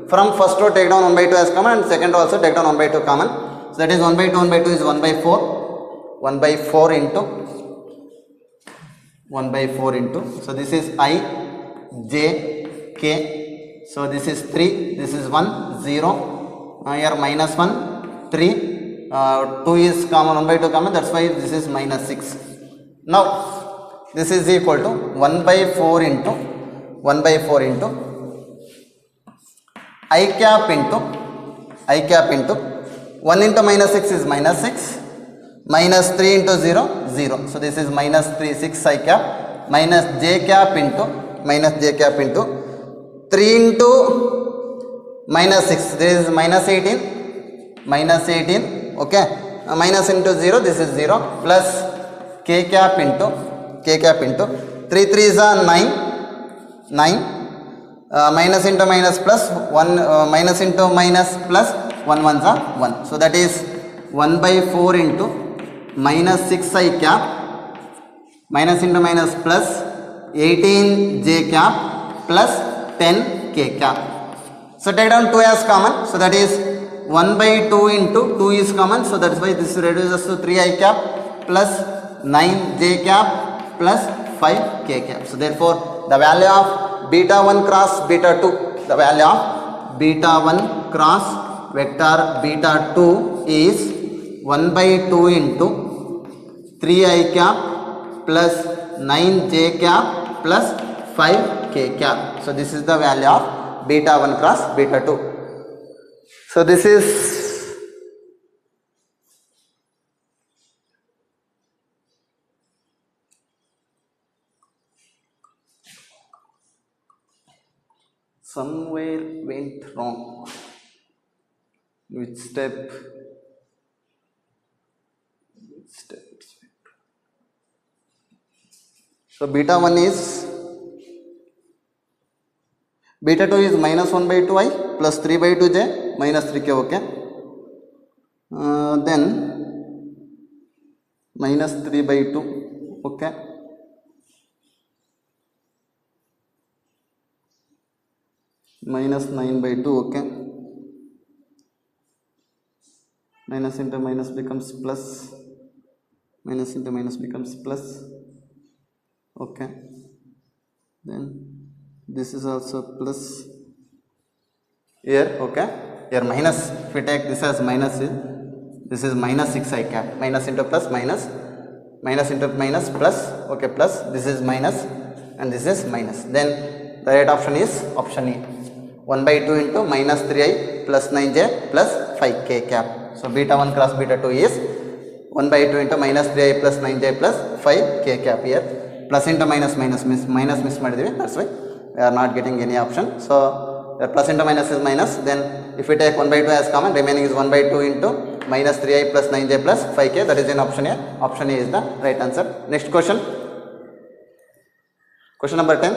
[SPEAKER 1] from first row take down 1 by 2 as common and second row also take down 1 by 2 common. So that is 1 by 2 1 by 2 is 1 by 4 into 1 by 4 into, so this is I j k. So this is 3, this is 1 0, here minus 1 3, 2 is common, 1 by 2 common, that's why this is minus 6. Now this is equal to 1 by 4 into I cap into 1 into minus 6 is minus 6, minus 3 into 0 0. So this is minus 3 6 I cap minus j cap into 3 into minus 6, this is minus 18. Okay. Minus into 0, this is 0 plus k cap into 3 3s are 9, minus into minus plus 1, minus into minus plus 1 1s are 1. So that is 1 by 4 into minus 6 I cap minus into minus plus 18 j cap plus 10 k cap. So take down 2 as common, so that is 1 by 2 into 2 is common, so that's why this reduces to 3 I cap plus 9 j cap plus 5 k cap. So therefore the value of beta 1 cross beta 2, the value of beta 1 cross vector beta 2 is 1 by 2 into 3 I cap plus 9 j cap plus 5 k cap. So this is the value of beta 1 cross beta 2. So this is somewhere went wrong. Which step? So beta 1 is, beta 2 is minus 1 by 2i plus 3 by 2j minus 3k, okay. Then minus 3 by 2, okay. Minus 9 by 2, okay. Minus into minus becomes plus, minus into minus becomes plus, okay. Then this is also plus here, okay. Here minus, if we take this as minus, this is minus 6i cap, minus into plus minus, minus into minus plus, okay, plus, this is minus and this is minus. Then the right option is option E, 1 by 2 into minus 3i plus 9j plus 5k cap. So beta 1 cross beta 2 is 1 by 2 into minus 3i plus 9j plus 5k cap. Here plus into minus miss ಮಾಡಿದೀವಿ, that's why we are not getting any option. So plus into minus is minus. Then if we take 1 by 2 as common, remaining is 1 by 2 into minus 3i plus 9j plus 5k, that is in option A. Option A is the right answer. Next question, question number 10.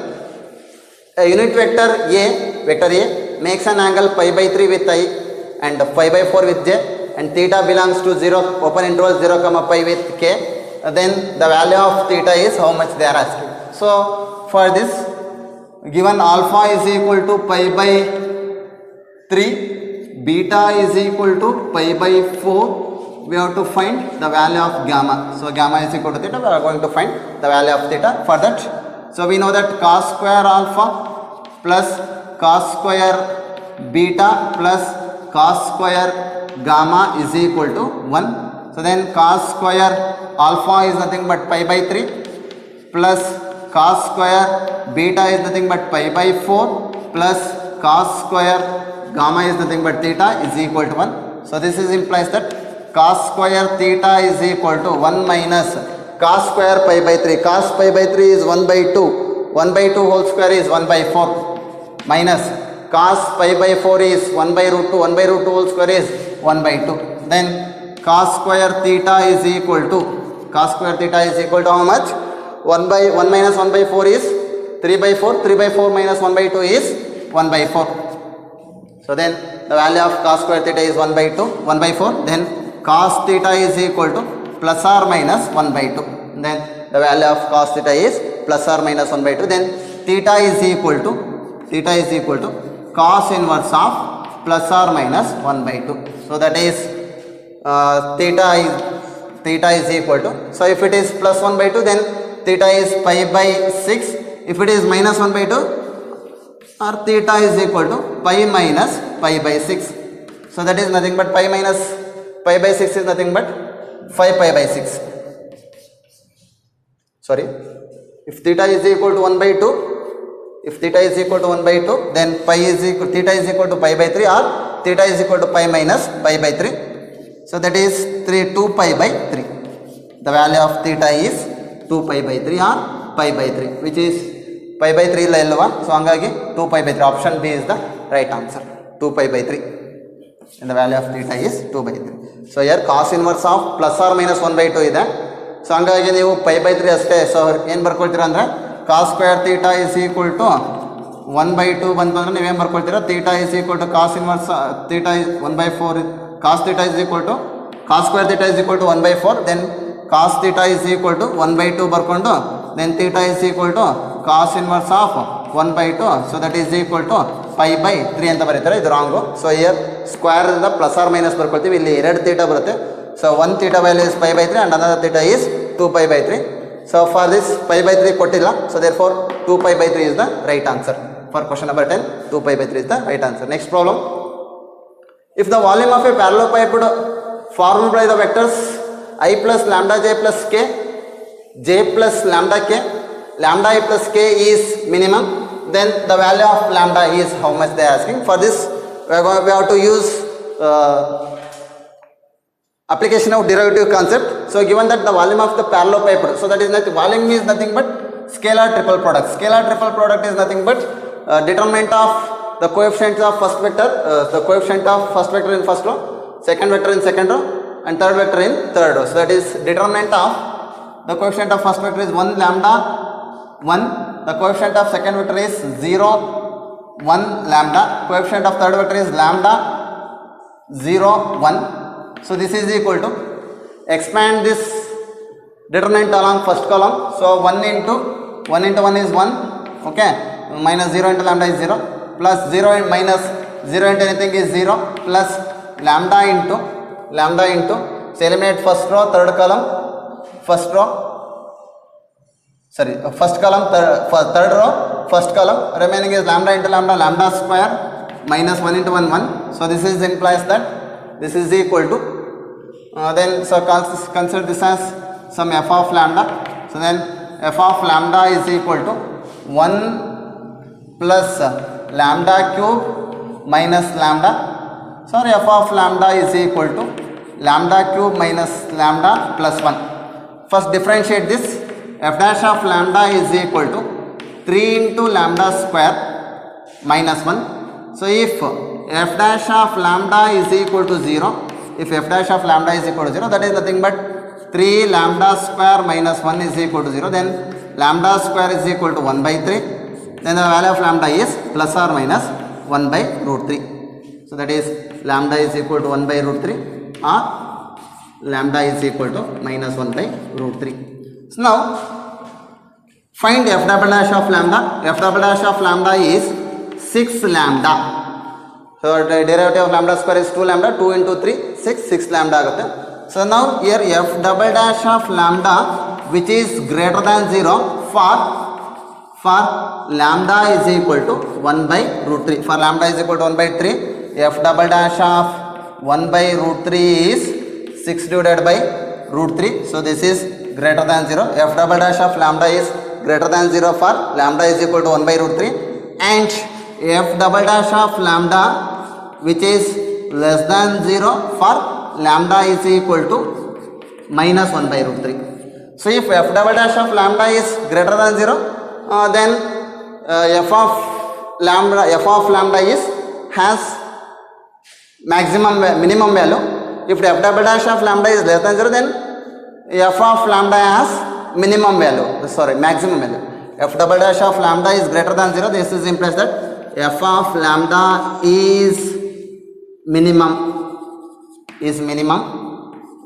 [SPEAKER 1] A unit vector A makes an angle pi by 3 with I and pi by 4 with j, and theta belongs to 0, open interval 0 comma pi with k. Then the value of theta is how much they are asking. So for this, given alpha is equal to pi by 3, beta is equal to pi by 4, we have to find the value of gamma. So gamma is equal to theta, we are going to find the value of theta. For that, so we know that cos square alpha plus cos square beta plus cos square gamma is equal to 1. So then cos square alpha is nothing but pi by 3 plus cos square beta is nothing but pi by 4 plus cos square gamma is nothing but theta is equal to 1. So this is implies that cos square theta is equal to 1 minus cos square pi by 3. Cos pi by 3 is 1 by 2. 1 by 2 whole square is 1 by 4 minus cos pi by 4 is 1 by root 2. 1 by root 2 whole square is 1 by 2. Then cos square theta is equal to, cos square theta is equal to how much? 1 by 1 minus 1 by 4 is 3 by 4. 3 by 4 minus 1 by 2 is 1 by 4. So then the value of cos square theta is 1 by 2, 1 by 4. Then cos theta is equal to plus or minus 1 by 2. Then the value of cos theta is plus or minus 1 by 2. Then theta is equal to cos inverse of plus or minus 1 by 2. So that is theta is equal to, so if it is plus 1 by 2, then theta is pi by 6. If it is minus 1 by 2, or theta is equal to pi minus pi by 6. So that is nothing but pi minus pi by 6 is nothing but 5 pi by 6. Sorry, if theta is equal to 1 by 2, if theta is equal to 1 by 2, then pi is equal, theta is equal to pi by 3, or theta is equal to pi minus pi by 3. So that is 2 pi by 3. The value of theta is 2 pi by 3 or pi by 3, which is pi by 3 la ilva. So hangagi 2 pi by 3. Option B is the right answer. 2 pi by 3. And the value of theta is 2 by 3. So here cos inverse of plus or minus 1 by 2 ಇದೆ. So ಹಂಗಾಗಿ ನೀವು pi by 3 ಅಷ್ಟೇ. So ಏನು ಬರ್ಕೊಳ್ತೀರಾ ಅಂದರೆ cos square theta is equal to 1 by 2 ಬಂತು ಅಂದರೆ ನೀವೇನು ಬರ್ಕೊಳ್ತೀರಾ, theta is equal to cos inverse theta is 1 by 4, cos theta is equal to cos square theta is equal to 1 by 4, then cos theta is equal to 1 by 2 ಬರ್ಕೊಂಡು then theta is equal to cos inverse of 1 by 2, so that is equal to pi by 3 ಅಂತ ಬರೀತಾರೆ. ಇದು wrong. So here square ಇಂದ plus R minus ಬರ್ಕೊಳ್ತೀವಿ. ಇಲ್ಲಿ 2 theta ಬರುತ್ತೆ. So 1 theta value is pi by 3 and another theta is 2 pi by 3. So for this pi by 3 ಕೊಟ್ಟಿಲ್ಲ. So therefore 2 pi by 3 is the right answer. For question number 10, 2 pi by 3 is the right answer. Next problem. If the volume of a parallelepiped formed by the vectors I plus lambda j plus k, j plus lambda k, lambda I plus k is minimum, then the value of lambda is how much they are asking. For this we have to use application of derivative concept. So given that the volume of the parallelepiped, so that is nothing, volume is nothing but scalar triple product. Scalar triple product is nothing but determinant of the coefficients of first vector, the coefficient of first vector in first row, second vector in second row, and third vector in third row. So that is determinant of the coefficient of first vector is 1 lambda 1, the coefficient of second vector is 0 1 lambda, coefficient of third vector is lambda 0 1. So this is equal to, expand this determinant along first column. So 1 into 1 is 1, okay, minus 0 into lambda is 0, plus 0 and minus 0 into anything is 0, plus lambda into, so eliminate first row, third column, first column, third row, first column, remaining is lambda into lambda, lambda square, minus 1 into 1, 1. So this is implies that this is equal to, then so consider this as some f of lambda. So then f of lambda is equal to 1 plus lambda cube minus lambda. Sorry, f of lambda is equal to lambda cube minus lambda plus 1. First differentiate this. F dash of lambda is equal to 3 into lambda square minus 1. So if f dash of lambda is equal to 0, if f dash of lambda is equal to 0, that is nothing but 3 lambda square minus 1 is equal to 0, then lambda square is equal to 1 by 3, then the value of lambda is plus or minus 1 by root 3. So that is lambda is equal to 1 by root 3 or lambda is equal to minus 1 by root 3. So now find f double dash of lambda. F double dash of lambda is 6 lambda. So the derivative of lambda square is 2 lambda, 2 into 3, 6 lambda agutte. So now here f double dash of lambda which is greater than 0 for lambda is equal to 1 by root 3. For lambda is equal to 1 by 3, f double dash of 1 by root 3 is 6 divided by root 3. So this is greater than 0. F double dash of lambda is greater than 0 for lambda is equal to 1 by root 3, and f double dash of lambda which is less than 0 for lambda is equal to minus 1 by root 3. So if f double dash of lambda is greater than 0, then f of lambda has minimum value. If f double dash of lambda is less than 0, then f of lambda has maximum value. F double dash of lambda is greater than 0. This is implies that f of lambda is minimum.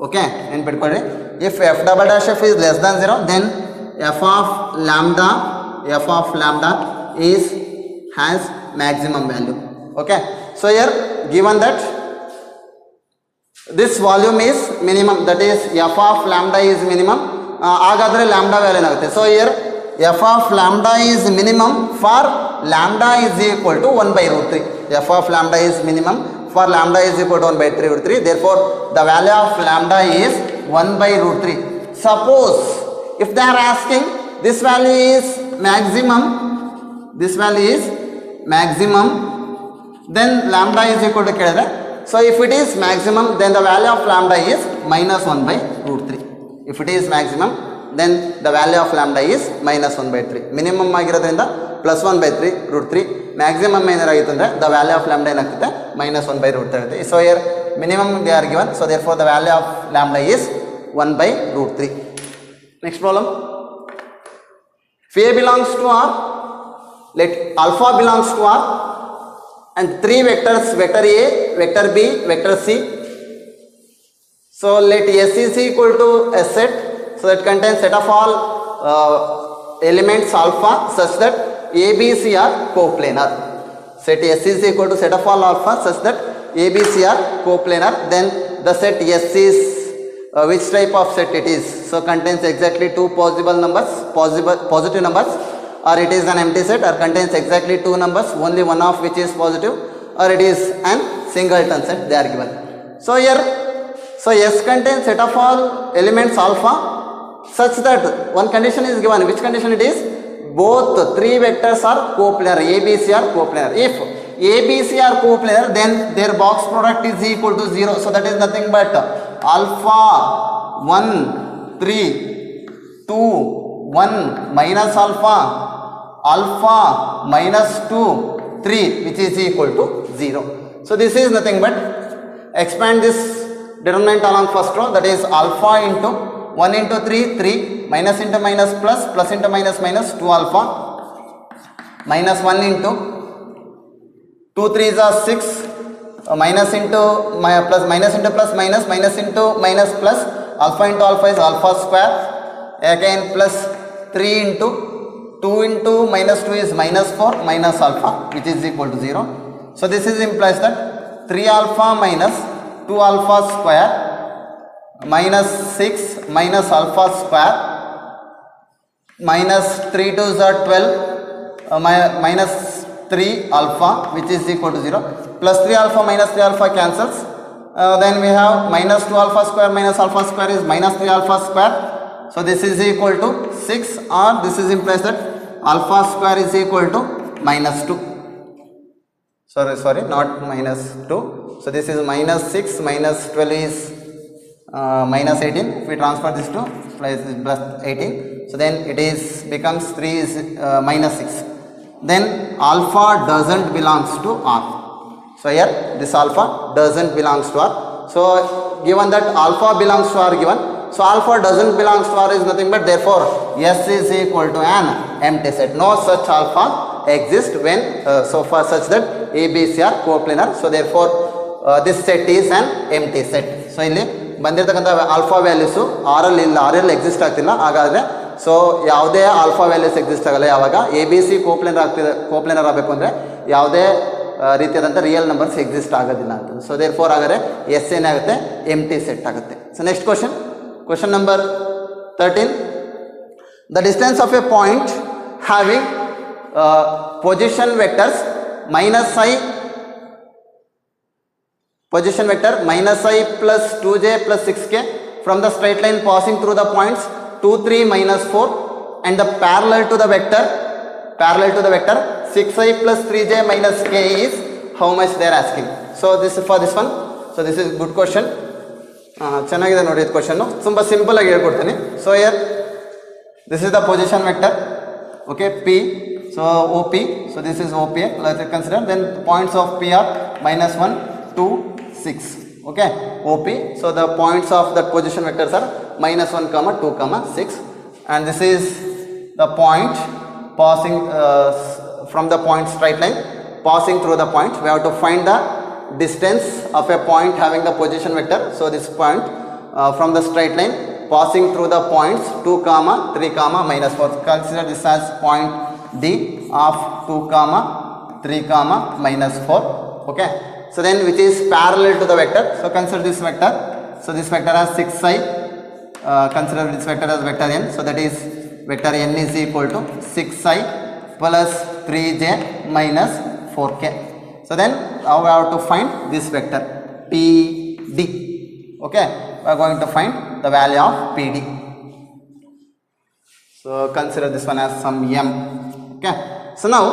[SPEAKER 1] Okay, if f double dash f is less than 0, then f of lambda has maximum value. Okay, so here given that this volume is minimum, that is f of lambda is minimum, agadre lambda value agutte. So here f of lambda is minimum for lambda is equal to 1 by root 3. F of lambda is minimum for lambda is equal to 1 by 3 root 3. Therefore the value of lambda is 1 by root 3. Suppose if they are asking this value is maximum, then lambda is equal to kedre. So if it is maximum, then the value of lambda is minus 1 by root 3. If it is maximum, then the value of lambda is minus 1 by 3. Minimum ಆಗಿರೋದ್ರಿಂದ plus 1 by 3 root 3. Maximum ಏನಾಗಿತ್ತು ಅಂದ್ರೆ the value of lambda ಏನಾಗ್ತದೆ minus 1 by root 3. So here minimum they are given. So therefore the value of lambda is 1 by root 3. Next problem. If A belongs to R, let alpha belongs to R, and 3 vectors, vector A, vector B, vector C. So let S is equal to a set, so that contains set of all elements alpha such that A, B, C are coplanar. Set S is equal to set of all alpha such that A, B, C are coplanar. Then the set S is which type of set it is? So contains exactly 2 possible numbers, positive numbers, or it is an empty set, or contains exactly 2 numbers, only one of which is positive, or it is an singleton set they are given. So here, so S contains set of all elements alpha such that one condition is given. Which condition it is? Both 3 vectors are coplanar, A, B, C are coplanar. If A, B, C are coplanar, then their box product is equal to 0. So that is nothing but alpha 1 3 2 1 minus alpha minus 2 3, which is equal to 0. So this is nothing but expand this determinant along first row, that is alpha into 1 into 3 3 minus into minus plus into minus minus 2 alpha minus 1 into 2 3s are 6 minus into plus minus into plus minus into minus plus alpha is alpha square, again plus 3 into 2 into minus 2 is minus 4 minus alpha, which is equal to 0. So this is implies that 3 alpha minus 2 alpha square minus 6 minus alpha square minus 3 2s are 12 minus 3 alpha, which is equal to 0, plus 3 alpha minus 3 alpha cancels, then we have minus 2 alpha square minus alpha square is minus 3 alpha square. So this is equal to 6, or this is implies that alpha square is equal to minus 2. Sorry, not minus 2. So this is minus 6 minus 12 is minus 18. If we transfer this to plus 18, so then it is becomes 3 is minus 6. Then alpha doesn't belongs to R. So here this alpha doesn't belongs to R. So given that alpha belongs to R given, so alpha doesn't belongs to R is nothing but therefore S is equal to an empty set. No such alpha exists when so far such that A, B, C are coplanar. So therefore this set is an empty set. So ಇಲ್ಲಿ ಬಂದಿರತಕ್ಕಂಥ alpha values ಆರಲ್ಲಿ ಇಲ್ಲ, ಆರಲ್ಲಿ exist ಆಗ್ತಿಲ್ಲ. ಹಾಗಾದರೆ so ಯಾವುದೇ alpha values exist ಆಗಲ್ಲ ಯಾವಾಗ ಎ ಬಿ ಸಿ ಕೋಪ್ಲೇನರ್ ಆಗಬೇಕು ಅಂದರೆ ಯಾವುದೇ ರೀತಿಯಾದಂಥ ರಿಯಲ್ ನಂಬರ್ಸ್ ಎಕ್ಸಿಸ್ಟ್ ಆಗೋದಿಲ್ಲ ಅಂತ. ಸೊ ದೇರ್ ಫೋರ್ ಹಾಗಾದರೆ ಎಸ್ ಏನಾಗುತ್ತೆ, ಎಂಟಿ ಸೆಟ್ ಆಗುತ್ತೆ. So next question number 13. The distance of A point having position vectors minus I plus 2j plus 6k from the straight line passing through the points 2 3 minus 4 and the parallel to the vector 6i plus 3j minus k is how much they are asking. So this is for this one. So this is good question. ಚೆನ್ನಾಗಿದೆ ನೋಡಿ ಇದು question, ತುಂಬ simple ಆಗಿ ಹೇಳ್ಕೊಡ್ತೀನಿ. So here this is the position vector, okay, P. So OP, so this is OP, let's consider. Then the points of P are minus 1 2 6, okay, OP. So the points of that position vectors are minus 1 comma 2 comma 6, and this is the point passing from the point straight line passing through the point. We have to find the distance of a point having the position vector. So this point from the straight line passing through the points 2 comma 3 comma minus 4. Consider this as point D of 2 comma 3 comma minus 4, okay. So then which is parallel to the vector. So consider this vector. So this vector has 6i. Consider this vector as vector n. So that is vector n is equal to 6i plus 3j minus 4k. So then now we have to find this vector PD, okay. We are going to find the value of PD. So consider this one as some m, okay. So now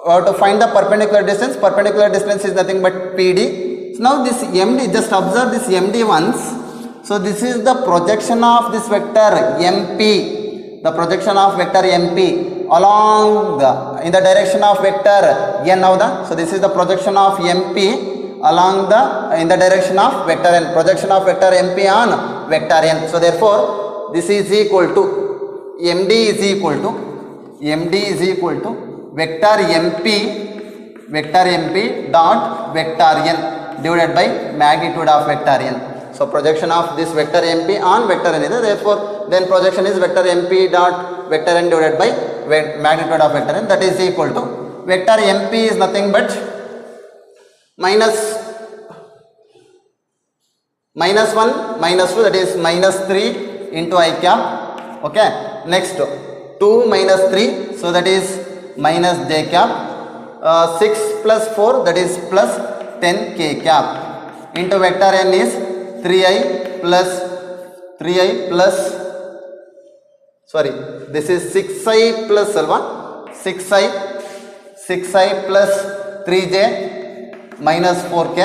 [SPEAKER 1] we have to find the perpendicular distance. Perpendicular distance is nothing but PD. So now this MD, just observe this MD once. So this is the projection of this vector MP, the projection of vector MP along in the direction of vector n. Now so this is the projection of MP along in the direction of vector n, projection of vector MP on vector n. So therefore this is equal to MD is equal to vector MP dot vector n divided by magnitude of vector n. So projection of this vector MP on vector n is, therefore then projection is vector MP dot vector n divided by magnitude of vector n, that is equal to vector MP is nothing but minus 1 minus 2, that is minus 3 into I cap, okay. Next 2 minus 3, so that is minus j cap, 6 plus 4, that is plus 10 k cap, into vector n is 3i plus sorry, this is 6i plus 6i 6i plus 3j minus 4k.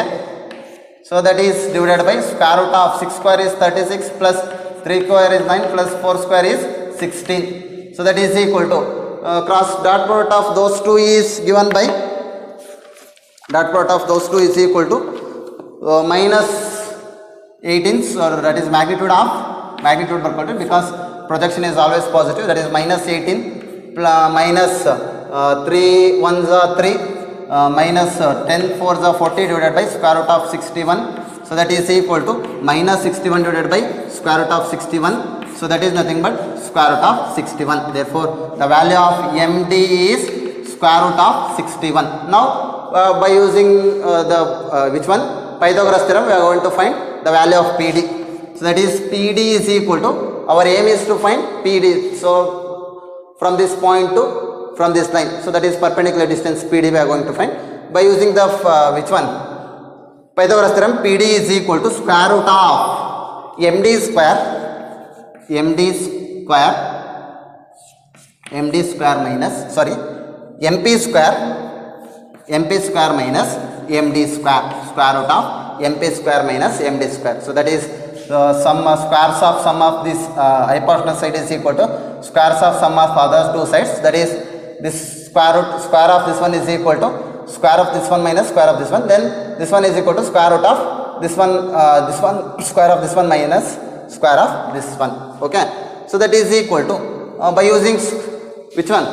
[SPEAKER 1] So that is divided by square root of 6 square is 36 plus 3 square is 9 plus 4 square is 16. So that is equal to cross dot product of those two is given by dot product of those two is equal to minus 18, so that is magnitude barcode, because projection is always positive, that is minus 18 minus 3 ones are 3 minus 10 fours are 40 divided by square root of 61. So that is equal to minus 61 divided by square root of 61. So that is nothing but square root of 61. Therefore the value of MD is square root of 61. Now by using the which one, Pythagoras theorem, we are going to find the value of PD. So that is PD is equal to, our aim is to find PD. So from this point to from this line, so that is perpendicular distance PD we are going to find by using the which one, Pythagoras theorem. PD is equal to square root of MD square minus MP square minus MD square root of MP square minus MD square. So that is the squares of sum of this hypotenuse side is equal to squares of sum of other two sides. That is this square of this one is equal to square of this one minus square of this one. Then this one is equal to square root of this one square of this one minus square of this one. Okay. So that is equal to by using which one,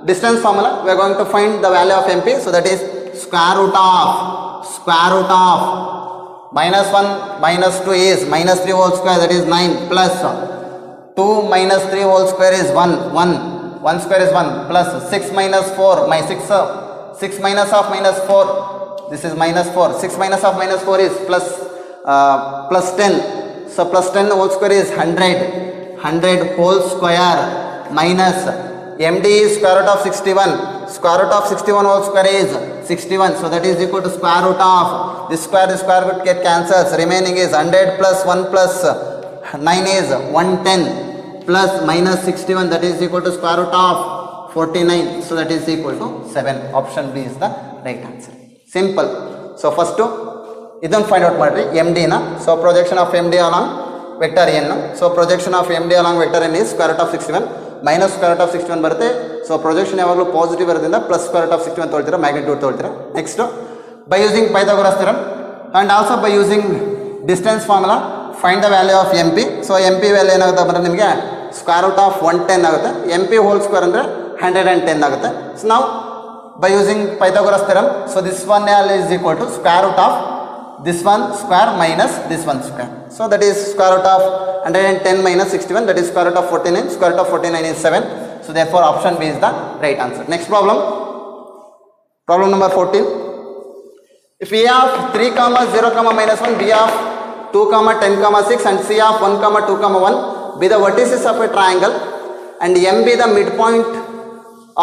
[SPEAKER 1] distance formula, we are going to find the value of MP. So that is square root of minus 1 minus 2 is minus 3 whole square, that is 9, plus 2 minus 3 whole square is 1 square is 1, plus 6 minus 4, 6 minus of minus 4, this is minus 4, 6 minus of minus 4 is plus 10. So plus 10 whole square is 100 whole square minus MD is square root of 61. Square root of 61 whole square is 61. So that is equal to square root of this square root get cancels. Remaining is 100 plus 1 plus 9 is 110 plus minus 61, that is equal to square root of 49. So that is equal to 7. Option B is the right answer. Simple. So first ಇದನ್ನು find out ಮಾಡ್ರಿ MD ನ. So projection of MD along vector n. So projection of MD along vector n is square root of 61 minus square root of 61 ಬರುತ್ತೆ. So projection ಯಾವಾಗಲೂ positive ಇರೋದ್ರಿಂದ plus square root of 61 ತೊಗೊಳ್ತೀರಾ, magnitude ತೊಗೊಳ್ತೀರಾ. Next by using Pythagoras theorem and also by using distance formula find the value of MP. So MP value ಏನಾಗುತ್ತೆ ಅಂದರೆ ನಿಮಗೆ square root of 110 ಆಗುತ್ತೆ. MP whole square ಅಂದರೆ 110 ಆಗುತ್ತೆ. So ನಾವು by using Pythagoras theorem, so this one is equal to square root of this one square minus this one square. So that is square root of 110 minus 61, that is square root of 49. Square root of 49 is 7. So therefore option B is the right answer. Next problem number 14. If A of 3 comma 0 comma minus 1, B of 2 comma 10 comma 6 and C of 1 comma 2 comma 1 be the vertices of a triangle and M be the midpoint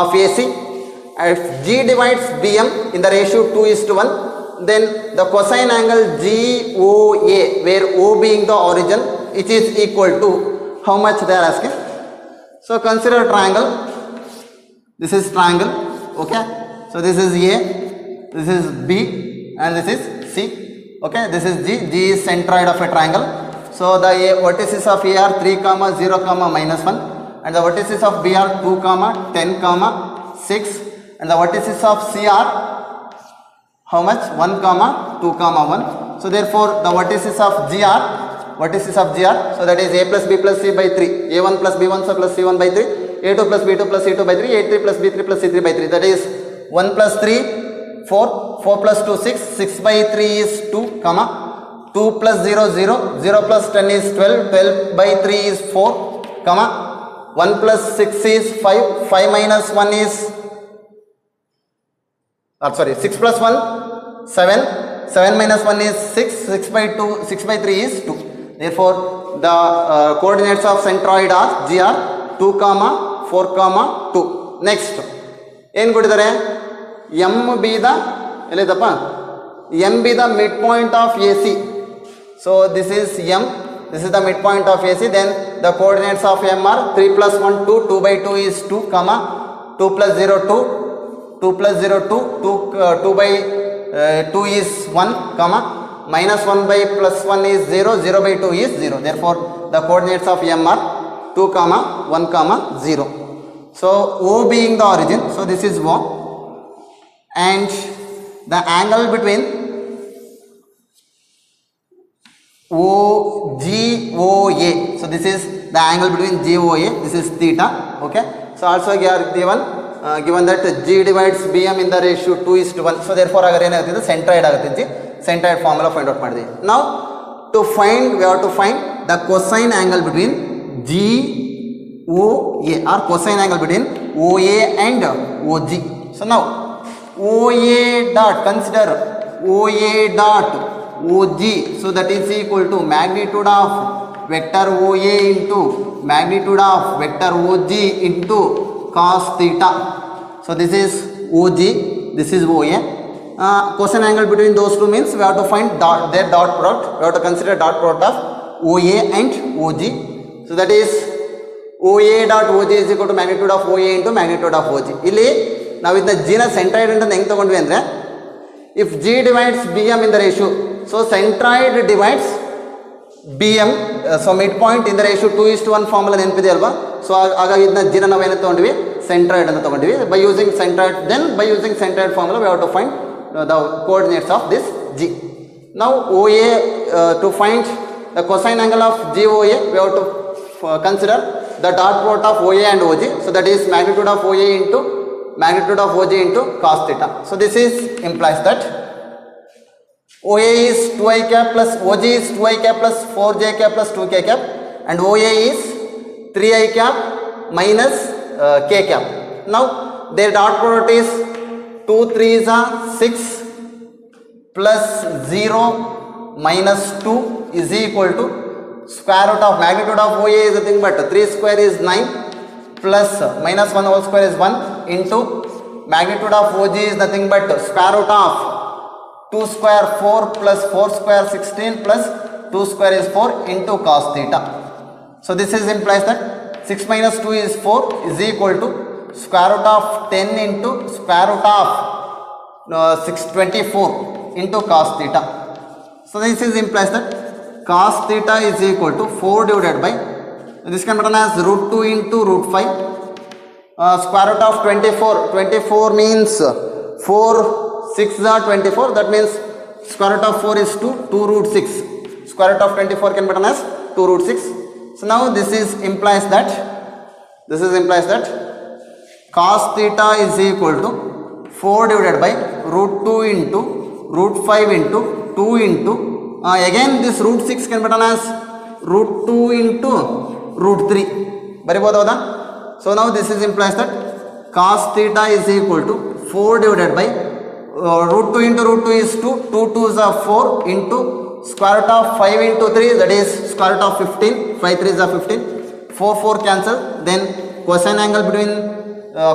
[SPEAKER 1] of AC, if G divides BM in the ratio 2:1, then the cosine angle GOA, where O being the origin, it is equal to how much they are asking. So consider triangle. This is triangle. Okay. So this is A, this is B, and this is C. Okay. This is G. G is centroid of a triangle. So the vertices of A are 3 comma 0 comma minus 1, and the vertices of B are 2 comma 10 comma 6, and the vertices of C are how much? 1 comma 2 comma 1. So therefore the vertices of G are so that is A plus B plus C by 3, A1 plus B1 plus C1 by 3, A2 plus B2 plus C2 by 3, A3 plus B3 plus C3 by 3. That is 1 plus 3 4, 4 plus 2 6, 6 by 3 is 2 comma 2 plus 0 0, 0 plus 10 is 12, 12 by 3 is 4 comma 1 plus 6 is 5, 5 minus 1 is 6 plus 1 7, 7 minus 1 is 6, 6 by 2, 6 by 3 is 2. Therefore the coordinates of centroid are G are 2 comma 4 comma 2. Next ಏನು ಕೊಟ್ಟಿದ್ದಾರೆ? M be the ಎಲ್ಲಿದಪ್ಪ M be the midpoint of AC. So this is M, this is the midpoint of AC. Then the coordinates of M are 3 plus 1 2, 2 by 2 is 2 comma 2 plus 0 2, 2 plus 0 2, 2 by 2 is 1 comma minus 1 by plus 1 is 0, 0 by 2 is 0. Therefore the coordinates of M are 2 comma 1 comma 0. So O being the origin, so this is O, and the angle between OGOA, so this is the angle between GOA, this is theta. Okay, so also given that G divides BM in the ratio 2:1, so therefore agar ಏನು ಆಗುತ್ತೆ centroid ಆಗುತ್ತೆ G, centroid formula find out ಮಾಡಿದ್ವಿ. Now to find, we have to find the cosine angle between GOA or cosine angle between OA and OG. So now OA dot, consider OA dot OG, so that is equal to magnitude of vector OA into magnitude of vector OG into cos theta. So this is OG, this is OA. Cosine angle between those two means we have to find their dot product. We have to consider dot product of OA and OG. So that is OA dot OG is equal to magnitude of OA into magnitude of OG. ಇಲ್ಲಿ ನಾವು ಇದನ್ನ G ನ centroid ಅಂತ ಹೆಂಗೆ ತಗೊಂಡ್ವಿ ಅಂದ್ರೆ, if G divides BM in the ratio, so centroid divides BM, so midpoint in the ratio 2:1 formula ನೆನಪಿದೆ ಅಲ್ವಾ. ಸೊ ಹಾಗಾಗಿ ಇದನ್ನ G ನ ನಾವು ಏನು ತಗೊಂಡ್ವಿ, centroid ಅಂತ ತಗೊಂಡ್ವಿ. By using centroid, then by using centroid formula we have to find the coordinates of this G. Now OA, to find the cosine angle of GOA, we have to consider the dot product of OA and OG, so that is magnitude of OA into magnitude of OG into cos theta. So this is implies that OA is 2i cap plus OG is 2i cap plus 4j cap plus 2k cap, and OA is 3i cap minus k cap. Now their dot product is 2 3s are 6 plus 0 minus 2 is equal to square root of magnitude of OA is nothing but 3 square is 9 plus minus 1 whole square is 1 into magnitude of OG is nothing but square root of 2 square 4 plus 4 square 16 plus 2 square is 4 into cos theta. So this is implies that 6 minus 2 is 4 is equal to square root of 10 into square root of 624 into cos theta. So this is implies that cos theta is equal to 4 divided by, this can be written as root 2 into root 5, square root of 24 means 4 6 are 24, that means square root of 4 is 2 root 6, square root of 24 can be written as 2 root 6. So now this implies that cos theta is equal to 4 divided by root 2 into root 5 into 2 into again this root 6 can be written as root 2 into root 3. ಬರಿಬೋದಾ? So now this implies that cos theta is equal to 4 divided by root 2 into root 2 is 2, 2 2s are 4 into square root of 5 into 3, that is square root of 15, 5 3s are 15, 4 4 cancel, then cosine angle between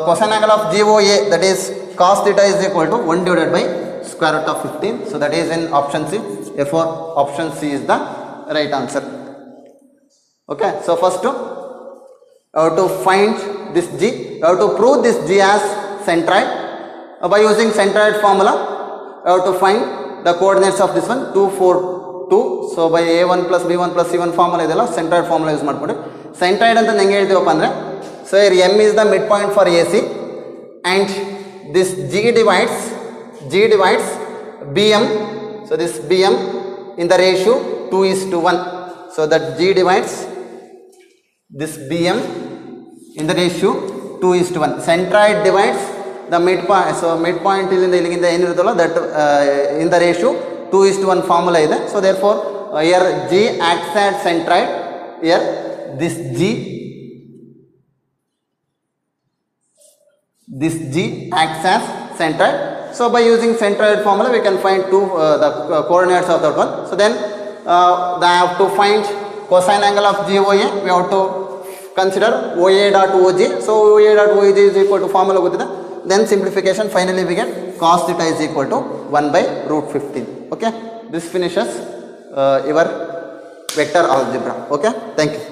[SPEAKER 1] cosine angle of GOA, that is cos theta is equal to 1 divided by square root of 15, so that is in option C. Therefore option C is the right answer. Okay, so first we have to find this G, we have to prove this G as centroid. By using centroid formula we have to find the coordinates of this one 2 4 2. So by a1 plus b1 plus c1 formula ಇದೆಲ್ಲ centroid formula use ಮಾಡ್ಕೊಂಡು centroid ಅಂತ ಹೆಂಗೆ ಹೇಳ್ತೀವಪ್ಪ ಅಂದರೆ, so here M is the midpoint for AC and this G divides BM, so this BM in the ratio 2:1, so that G divides this BM in the ratio 2:1. Centroid divides the midpoint, so midpoint ಇಲ್ಲಿಂದ ಇಲ್ಲಿಗಿಂದ ಏನಿರುತ್ತಲ್ಲ that in the ratio 2:1 formula ಇದೆ. So therefore here G acts as centroid, here this G acts as centroid. So by using centroid formula we can find the coordinates of that one. So then I have to find cosine angle of GOA, we have to consider OA dot OG. So OA dot OG is equal to formula ಗೊತ್ತಿದೆ, then simplification, finally we get cos theta is equal to 1 by root 15. Okay, this finishes your vector algebra. Okay, thank you.